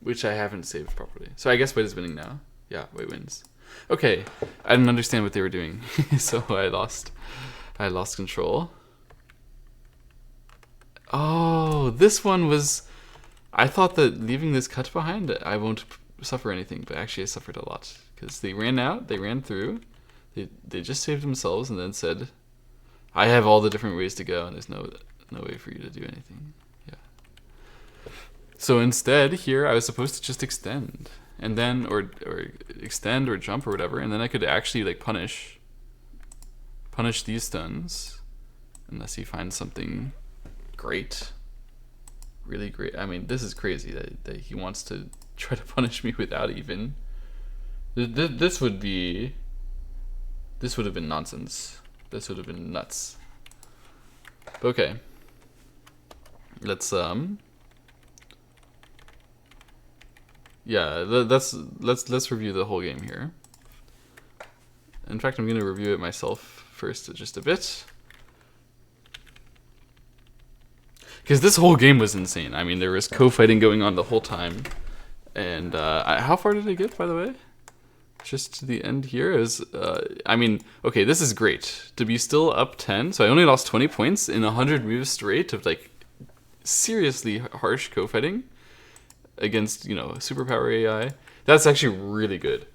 Which I haven't saved properly. So I guess White is winning now. Yeah, White wins. Okay, I didn't understand what they were doing, so I lost control. Oh, this one was... I thought that leaving this cut behind, I won't suffer anything, but actually I suffered a lot. Because they ran out, they ran through, they just saved themselves and then said, I have all the different ways to go and there's no way for you to do anything. Yeah. So instead, here I was supposed to just extend. And then, or extend or jump or whatever, and then I could actually like punish these stuns, unless he finds something great, really great. I mean, this is crazy that he wants to try to punish me without even. This would have been nonsense. This would have been nuts. Okay, let's yeah, let's review the whole game here. In fact, I'm going to review it myself first just a bit. Because this whole game was insane. I mean, there was co-fighting going on the whole time. And how far did I get, by the way? Just to the end here is, I mean, okay, this is great. To be still up 10, so I only lost 20 points in 100 moves straight of like seriously harsh co-fighting against, you know, superpower AI. That's actually really good.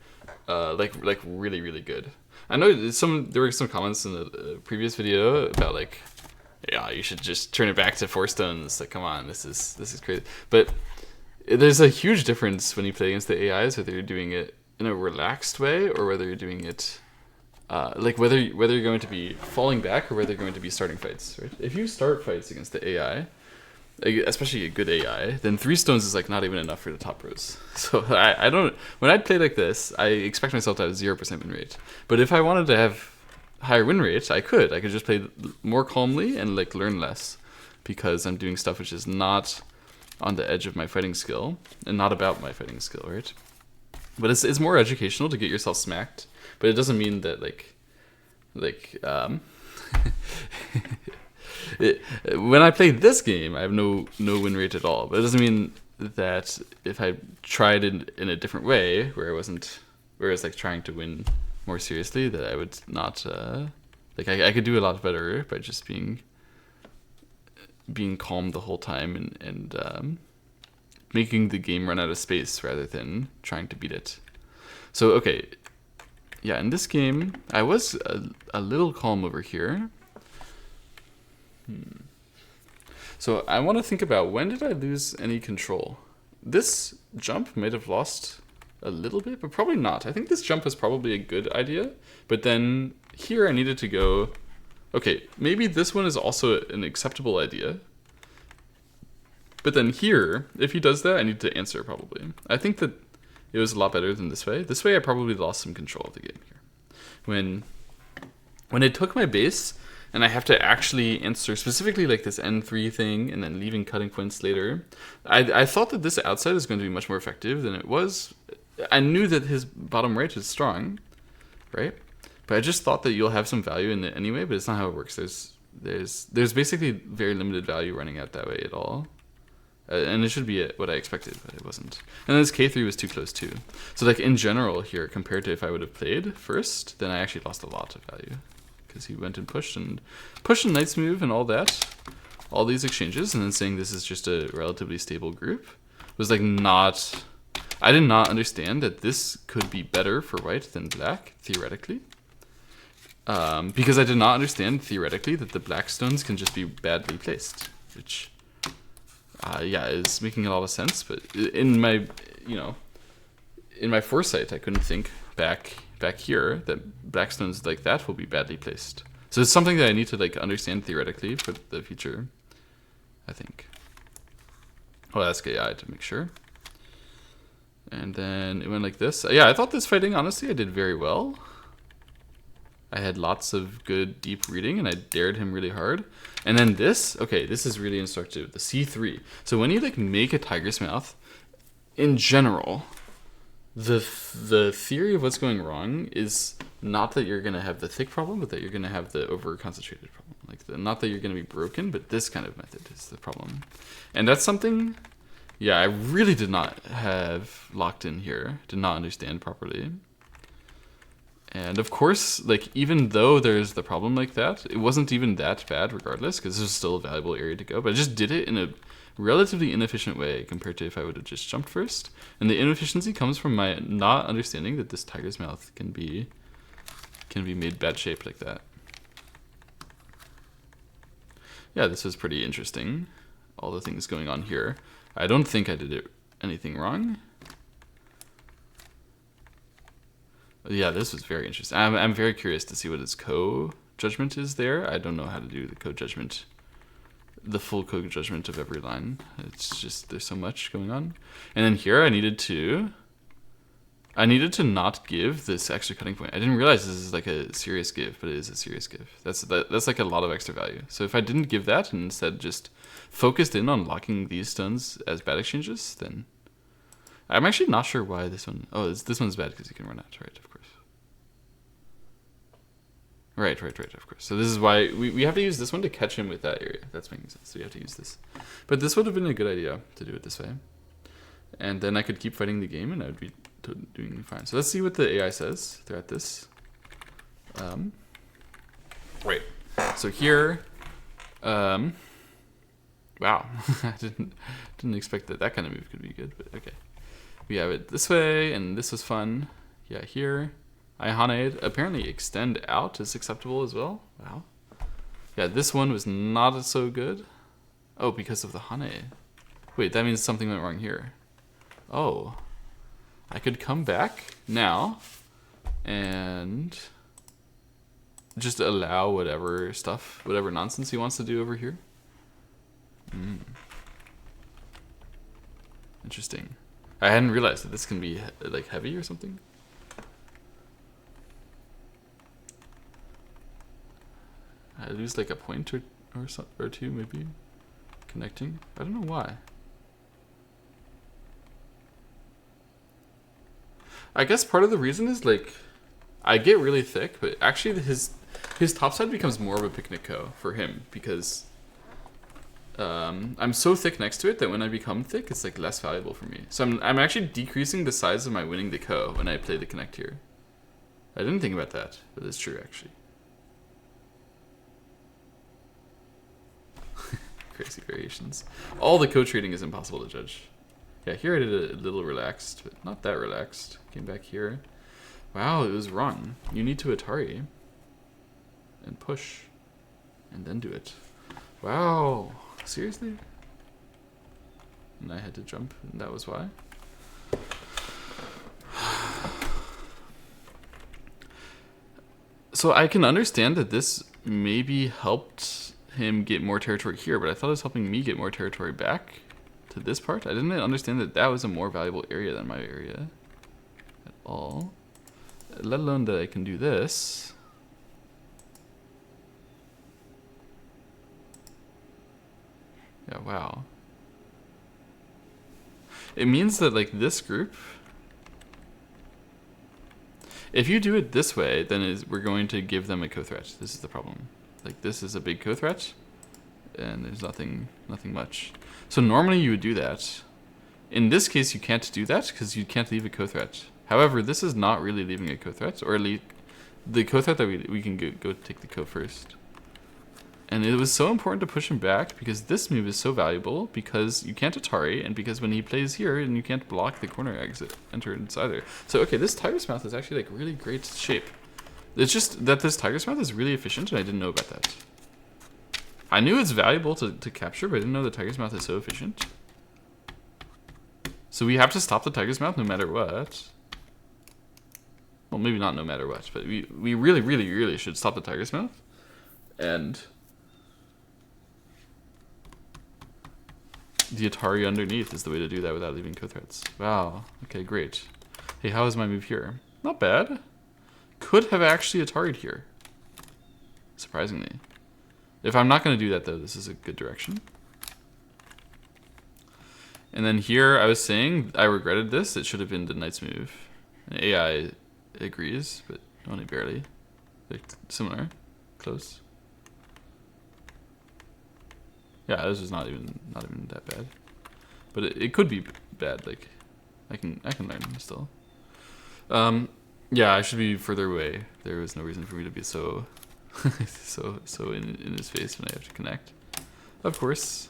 Like really, really good. I know there were some comments in the previous video about like, yeah, you should just turn it back to 4 stones. Like, come on, this is crazy. But there's a huge difference when you play against the AIs, whether you're doing it in a relaxed way or whether you're doing it like whether you're going to be falling back or whether you're going to be starting fights. Right? If you start fights against the AI, especially a good AI, then 3 stones is like not even enough for the top rows. So I don't, when I play like this, I expect myself to have 0% win rate. But if I wanted to have higher win rate, I could just play more calmly and like learn less, because I'm doing stuff which is not on the edge of my fighting skill and not about my fighting skill, right? But it's more educational to get yourself smacked, but it doesn't mean that when I play this game, I have no win rate at all. But it doesn't mean that if I tried it in a different way, where I was like trying to win more seriously, that I would not like I could do a lot better by just being calm the whole time and making the game run out of space rather than trying to beat it. So okay, yeah, in this game I was a little calm over here. So I want to think about, when did I lose any control? This jump might have lost a little bit, but probably not. I think this jump was probably a good idea, but then here I needed to go, okay, maybe this one is also an acceptable idea. But then here, if he does that, I need to answer probably. I think that it was a lot better than this way. This way I probably lost some control of the game here. When it took my base, and I have to actually answer specifically like this N3 thing and then leaving cutting points later. I thought that this outside is going to be much more effective than it was. I knew that his bottom right is strong, right? But I just thought that you'll have some value in it anyway, but it's not how it works. There's basically very limited value running out that way at all. And it should be what I expected, but it wasn't. And this K3 was too close too. So like in general here, compared to if I would have played first, then I actually lost a lot of value. Because he went and pushed a knight's move and all that. All these exchanges, and then saying this is just a relatively stable group. Was like not... I did not understand that this could be better for white than black, theoretically. Because I did not understand, theoretically, that the black stones can just be badly placed. Which... yeah, it's making a lot of sense, but in my, in my foresight, I couldn't think back here that black stones like that will be badly placed. So it's something that I need to like understand theoretically for the future, I think. I'll ask AI to make sure. And then it went like this. Yeah, I thought this fighting, honestly, I did very well. I had lots of good deep reading, and I dared him really hard. And then this, okay, this is really instructive, the C3. So when you like make a tiger's mouth, in general, the theory of what's going wrong is not that you're going to have the thick problem, but that you're going to have the over-concentrated problem. Like not that you're going to be broken, but this kind of method is the problem. And that's something, yeah, I really did not have locked in here, did not understand properly. And of course, like even though there's the problem like that, it wasn't even that bad regardless, because this was still a valuable area to go. But I just did it in a relatively inefficient way compared to if I would have just jumped first. And the inefficiency comes from my not understanding that this tiger's mouth can be made bad shape like that. Yeah, this was pretty interesting. All the things going on here. I don't think I did anything wrong. Yeah, this was very interesting. I'm very curious to see what his co-judgment is there. I don't know how to do the co-judgment, the full co-judgment of every line. It's just, there's so much going on. And then here I needed to not give this extra cutting point. I didn't realize this is like a serious give, but it is a serious give. That's like a lot of extra value. So if I didn't give that and instead just focused in on locking these stones as bad exchanges, then I'm actually not sure why this one... Oh, this one's bad because you can run out, right, of course. Right, of course. So this is why we have to use this one to catch him with that area. That's making sense. So we have to use this. But this would have been a good idea to do it this way. And then I could keep fighting the game and I would be doing fine. So let's see what the AI says throughout this. Right. So here... wow. I didn't expect that kind of move could be good, but okay. We have it this way, and this was fun. Yeah, here. Ihanade. Apparently extend out is acceptable as well. Wow. Yeah, this one was not so good. Oh, because of the Hane. Wait, that means something went wrong here. Oh. I could come back now and just allow whatever nonsense he wants to do over here. Interesting. I hadn't realized that this can be like heavy or something. I lose like a point or two maybe connecting. I don't know why. I guess part of the reason is like I get really thick, but actually his top side becomes more of a picnic co for him because I'm so thick next to it that when I become thick, it's like less valuable for me. So I'm actually decreasing the size of my winning the co when I play the connect here. I didn't think about that, but it's true actually. Crazy variations. All the co-trading is impossible to judge. Yeah, here I did a little relaxed, but not that relaxed. Came back here. Wow, it was wrong. You need to Atari and push and then do it. Wow. Seriously? And I had to jump, and that was why? So I can understand that this maybe helped him get more territory here, but I thought it was helping me get more territory back to this part. I didn't understand that that was a more valuable area than my area at all. Let alone that I can do this. Yeah, wow. It means that like this group, if you do it this way, then we're going to give them a co-threat. This is the problem. Like this is a big co-threat, and there's nothing much. So normally you would do that. In this case, you can't do that because you can't leave a co-threat. However, this is not really leaving a co-threat, or at least the co-threat that we can go take the co first. And it was so important to push him back because this move is so valuable because you can't Atari, and because when he plays here, and you can't block the corner exit entrance either. So okay, this Tiger's Mouth is actually like really great shape. It's just that this Tiger's Mouth is really efficient, and I didn't know about that. I knew it's valuable to capture, but I didn't know the Tiger's Mouth is so efficient. So we have to stop the Tiger's Mouth no matter what. Well, maybe not no matter what, but we really should stop the Tiger's Mouth. And the Atari underneath is the way to do that without leaving co-threats. Wow. Okay, great. Hey, how is my move here? Not bad. Could have actually Atari'd here. Surprisingly. If I'm not going to do that, though, this is a good direction. And then here, I was saying, I regretted this. It should have been the knight's move. And AI agrees, but only barely. Like, similar. Close. Yeah, this is not even that bad. But it could be bad. Like, I can learn still. Yeah, I should be further away. There was no reason for me to be so so in his face when I have to connect. Of course.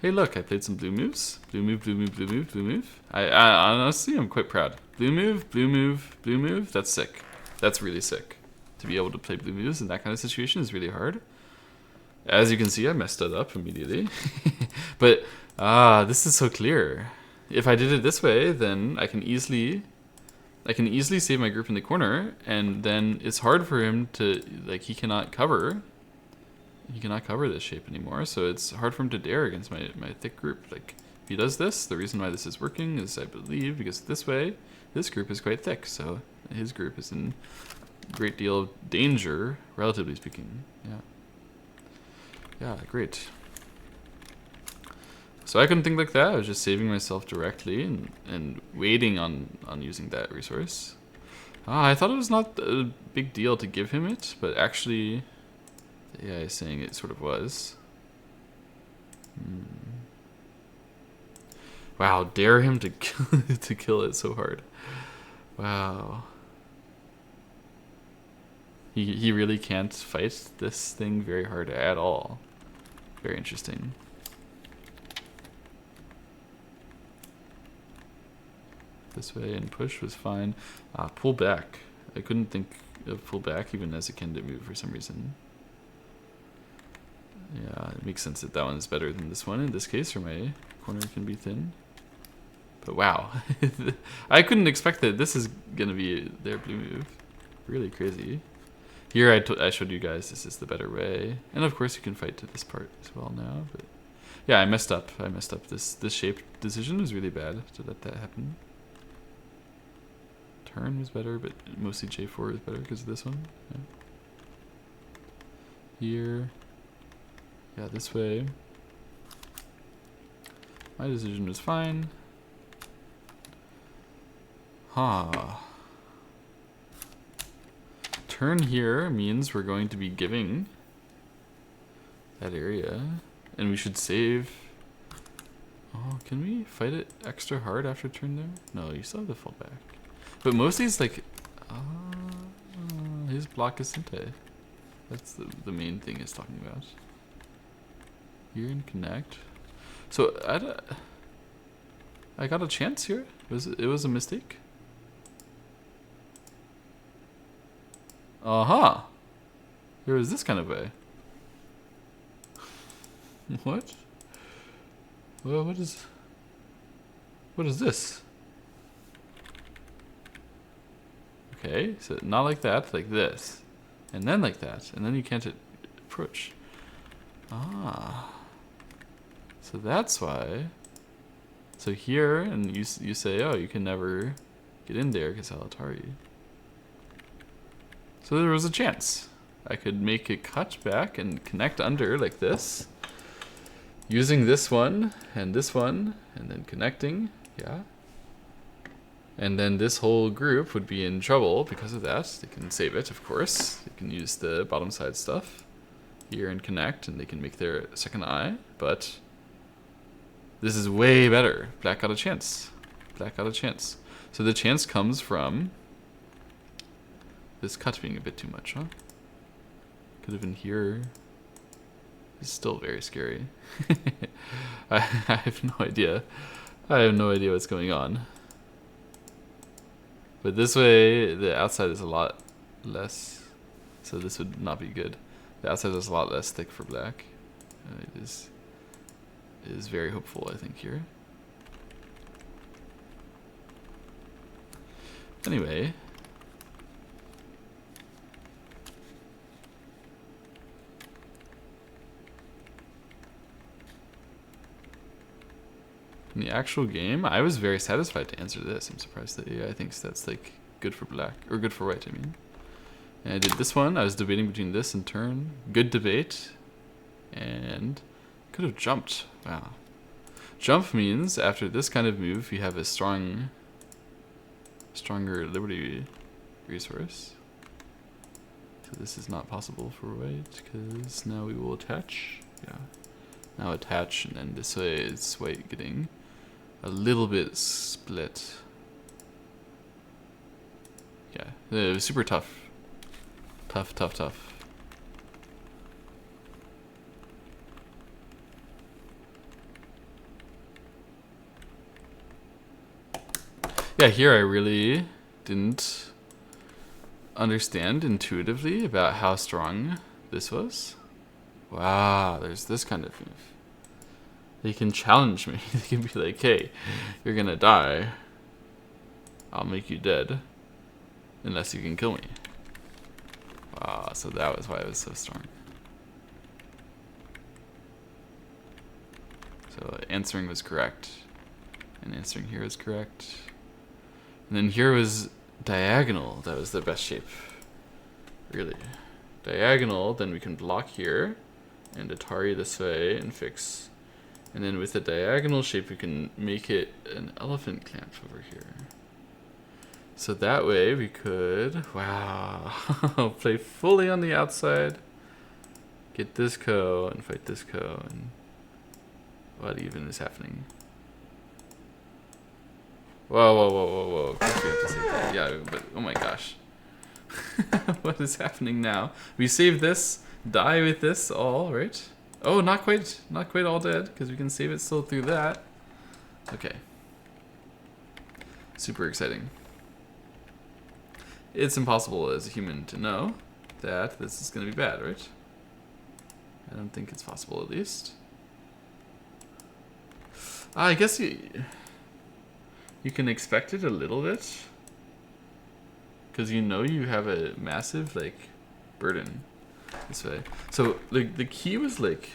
Hey, look, I played some blue moves. Blue move, blue move, blue move, blue move. I honestly, I'm quite proud. Blue move, blue move, blue move. That's sick. That's really sick. To be able to play blue moves in that kind of situation is really hard. As you can see, I messed it up immediately. But, this is so clear. If I did it this way, then I can easily save my group in the corner, and then it's hard for him to, like, he cannot cover this shape anymore, so it's hard for him to dare against my thick group. Like, if he does this, the reason why this is working is, I believe, because this way, this group is quite thick, so his group is in a great deal of danger, relatively speaking. Yeah, great. So I couldn't think like that. I was just saving myself directly and waiting on using that resource. I thought it was not a big deal to give him it, but actually, the AI is saying it sort of was. Wow, dare him to to kill it so hard. Wow. He really can't fight this thing very hard at all. Very interesting. This way and push was fine. Pull back. I couldn't think of pull back even as a candidate move for some reason. Yeah, it makes sense that that one is better than this one in this case, or my corner can be thin. But wow, I couldn't expect that this is gonna be their blue move. Really crazy. Here I showed you guys this is the better way, and of course you can fight to this part as well now. But yeah, I messed up. This shape decision was really bad to let that happen. Turn was better, but mostly J4 is better because of this one. Yeah. Here, yeah, this way. My decision was fine. Turn here means we're going to be giving that area, and we should save. Oh, can we fight it extra hard after turn there? No, you still have to fall back. But mostly it's like, his block is Sinte. That's the main thing it's talking about. Here and connect. So I got a chance here. It was a mistake. There was this kind of way. What? Well, what is this? Okay, so not like that, like this. And then like that, and then you can't approach. So that's why. So here, and you say, oh, you can never get in there because I'll Atari. So there was a chance. I could make a cut back and connect under like this. using this one, and then connecting, yeah. And then this whole group would be in trouble because of that. They can save it, of course. They can use the bottom side stuff here and connect, and they can make their second eye, but this is way better. Black got a chance. Black got a chance. So the chance comes from this cut being a bit too much, huh? Could have been here. It's still very scary. I have no idea. I have no idea what's going on. But this way, the outside is a lot less. So this would not be good. The outside is a lot less thick for black. It is very hopeful, I think, here. Anyway. In the actual game, I was very satisfied to answer this. I'm surprised that AI thinks that's like good for black, or good for white, I mean. And I did this one. I was debating between this and turn. Good debate. And could have jumped. Wow. Jump means after this kind of move, you have a stronger liberty resource. So this is not possible for white, because now we will attach. Yeah. Now attach, and then this way it's white getting a little bit split. Yeah, it was super tough. Tough. Yeah, here I really didn't understand intuitively about how strong this was. Wow, there's this kind of move. They can challenge me. They can be like, hey, you're gonna die. I'll make you dead. Unless you can kill me. Wow, so that was why it was so strong. So answering was correct. And answering here is correct. And then here was diagonal. That was the best shape. Really. Diagonal, then we can block here. And Atari this way and fix. And then with the diagonal shape, we can make it an elephant clamp over here. So that way we could, wow, play fully on the outside, get this ko and fight this ko, and what even is happening? Whoa. Of course we have to save that. Yeah, but oh my gosh. What is happening now? We save this, die with this all, right? Oh, not quite all dead, because we can save it still through that. Okay. Super exciting. It's impossible as a human to know that this is going to be bad, right? I don't think it's possible, at least. I guess you can expect it a little bit, because you know you have a massive, like, burden this way. So, like, the key was, like,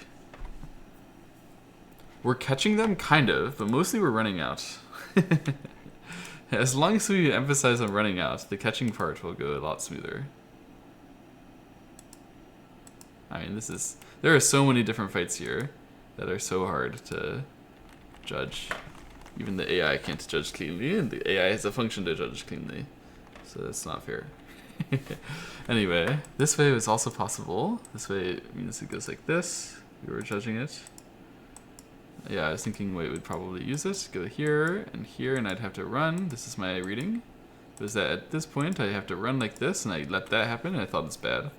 we're catching them, kind of, but mostly we're running out. As long as we emphasize on running out, the catching part will go a lot smoother. I mean, there are so many different fights here that are so hard to judge. Even the AI can't judge cleanly, and the AI has a function to judge cleanly. So that's not fair. Anyway, this way was also possible. This way means it goes like this. We were judging it. Yeah, I was thinking white would probably use it. Go here, and I'd have to run. This is my reading. Was that at this point I have to run like this, and I let that happen, and I thought it's bad.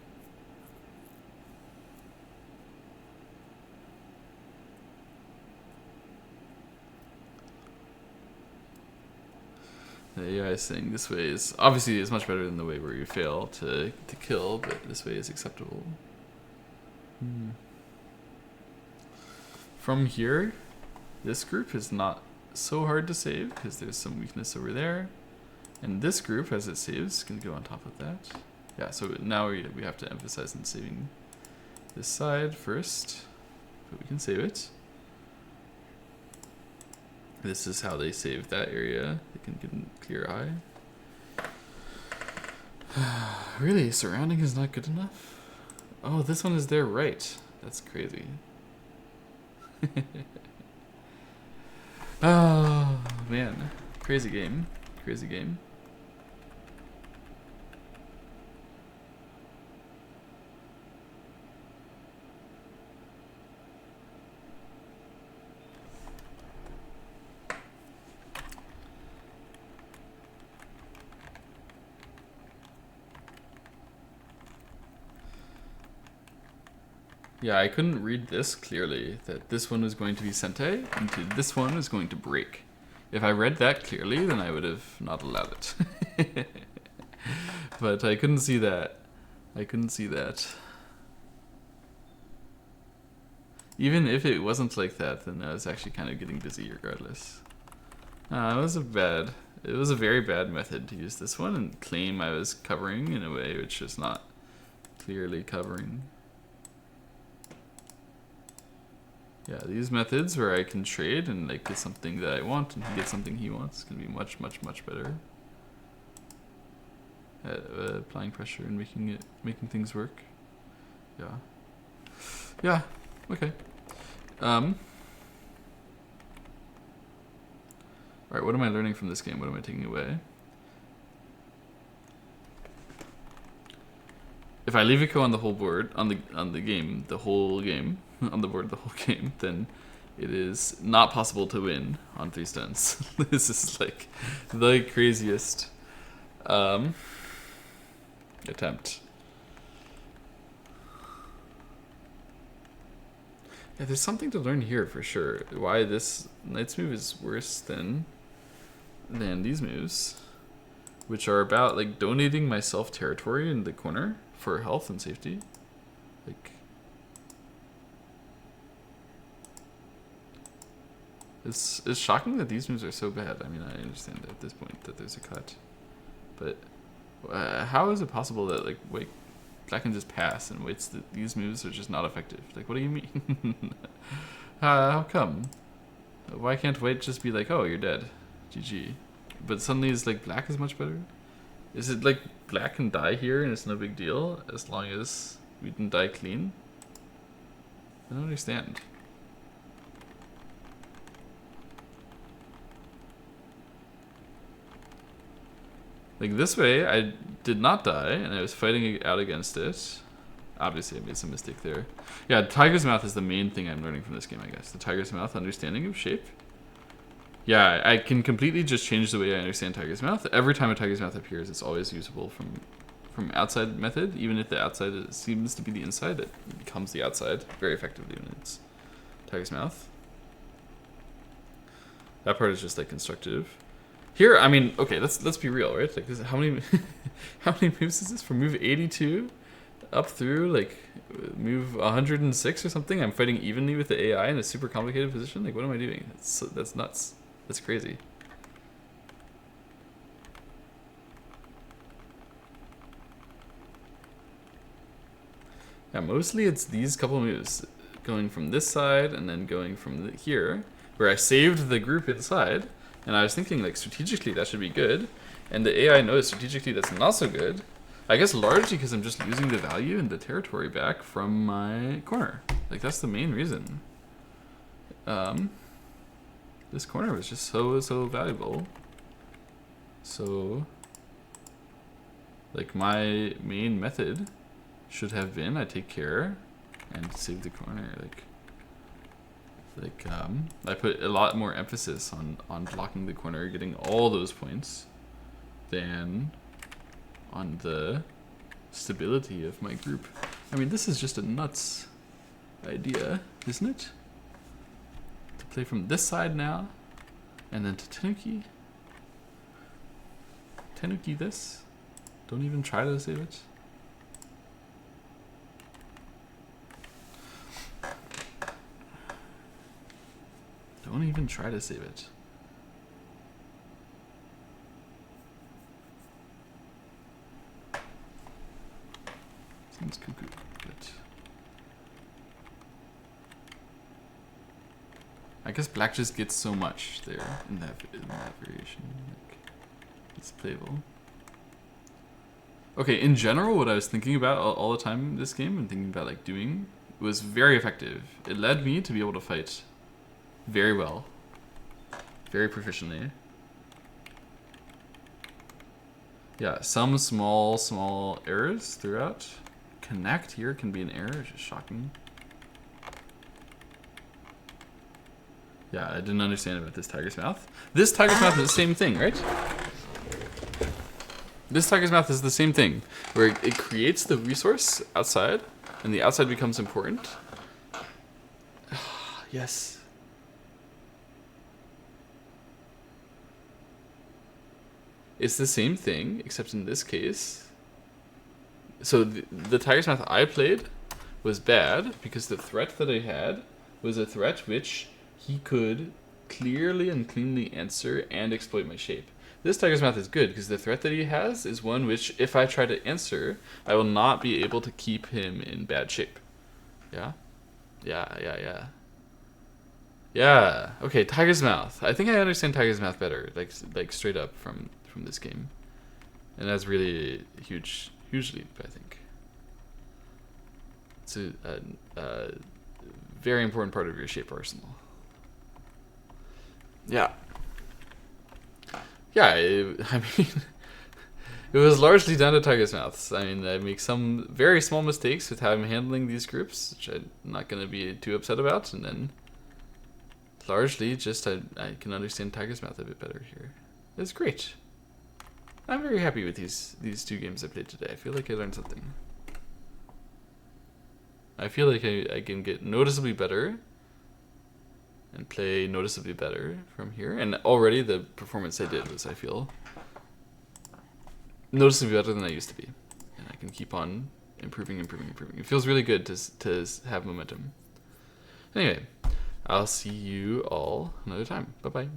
The AI is saying this way is obviously is much better than the way where you fail to kill, but this way is acceptable. From here, this group is not so hard to save because there's some weakness over there. And this group, as it saves, can go on top of that. Yeah, so now we have to emphasize on saving this side first, but we can save it. This is how they save that area. They can get a clear eye. Really, surrounding is not good enough? Oh, this one is their right. That's crazy. Oh man, crazy game, crazy game. Yeah, I couldn't read this clearly, that this one was going to be Sente, and this one was going to break. If I read that clearly, then I would have not allowed it. But I couldn't see that. I couldn't see that. Even if it wasn't like that, then I was actually kind of getting busy regardless. It was a very bad method to use this one and claim I was covering in a way which is not clearly covering. Yeah, these methods where I can trade and like get something that I want and he gets something he wants can be much, much, much better at applying pressure and making things work. Yeah. Yeah. Okay. Alright, what am I learning from this game? What am I taking away? If I leave Eco on the whole board, on the game, the whole game, on the board the whole game, then it is not possible to win on 3 stones. This is like the craziest attempt. Yeah, there's something to learn here for sure. Why this knight's move is worse than these moves, which are about like donating myself territory in the corner for health and safety. Like, it's shocking that these moves are so bad. I mean, I understand at this point that there's a cut, but how is it possible that like Black can just pass and White's these moves are just not effective? Like, what do you mean? How come? Why can't White just be like, oh, you're dead, GG? But suddenly it's like Black is much better. Is it like Black can die here and it's no big deal as long as we didn't die clean? I don't understand. Like this way, I did not die, and I was fighting out against it. Obviously, I made some mistake there. Yeah, Tiger's Mouth is the main thing I'm learning from this game, I guess. The Tiger's Mouth understanding of shape. Yeah, I can completely just change the way I understand Tiger's Mouth. Every time a Tiger's Mouth appears, it's always usable from outside method. Even if the outside seems to be the inside, it becomes the outside very effectively when it's Tiger's Mouth. That part is just like constructive. Here, I mean, okay, let's be real, right? Like, how many how many moves is this? From move 82 up through like move 106 or something? I'm fighting evenly with the AI in a super complicated position. Like, what am I doing? That's nuts. That's crazy. Yeah, mostly it's these couple moves, going from this side and then going from here, where I saved the group inside. And I was thinking, like, strategically that should be good. And the AI knows strategically that's not so good. I guess largely because I'm just losing the value and the territory back from my corner. Like, that's the main reason. This corner was just so valuable. So, like, my main method should have been I take care and save the corner. I put a lot more emphasis on blocking the corner, getting all those points, than on the stability of my group. I mean, this is just a nuts idea, isn't it? To play from this side now, and then to Tenuki. Tenuki this. Don't even try to save it. Don't even try to save it. Seems cuckoo, but I guess Black just gets so much there in that variation. Like, it's playable. Okay, in general, what I was thinking about all the time in this game and thinking about like doing was very effective. It led me to be able to fight very well, very proficiently. Yeah, some small errors throughout. Connect here can be an error, which is shocking. Yeah, I didn't understand about this tiger's mouth. This tiger's mouth is the same thing, right? This tiger's mouth is the same thing, where it creates the resource outside, and the outside becomes important. Yes. It's the same thing, except in this case. So the tiger's mouth I played was bad, because the threat that I had was a threat which he could clearly and cleanly answer and exploit my shape. This tiger's mouth is good because the threat that he has is one which, if I try to answer, I will not be able to keep him in bad shape. Yeah? Yeah. Okay, tiger's mouth. I think I understand tiger's mouth better, like straight up from this game. And that's really a huge leap, I think. It's a very important part of your shape arsenal. Yeah. I mean, it was largely down to tiger's mouths. I mean, I make some very small mistakes with how I'm handling these groups, which I'm not going to be too upset about, and then largely just I can understand tiger's mouth a bit better here. It's great. I'm very happy with these 2 games I played today. I feel like I learned something. I feel like I can get noticeably better and play noticeably better from here. And already the performance I did was, I feel, noticeably better than I used to be. And I can keep on improving. It feels really good to have momentum. Anyway, I'll see you all another time. Bye-bye.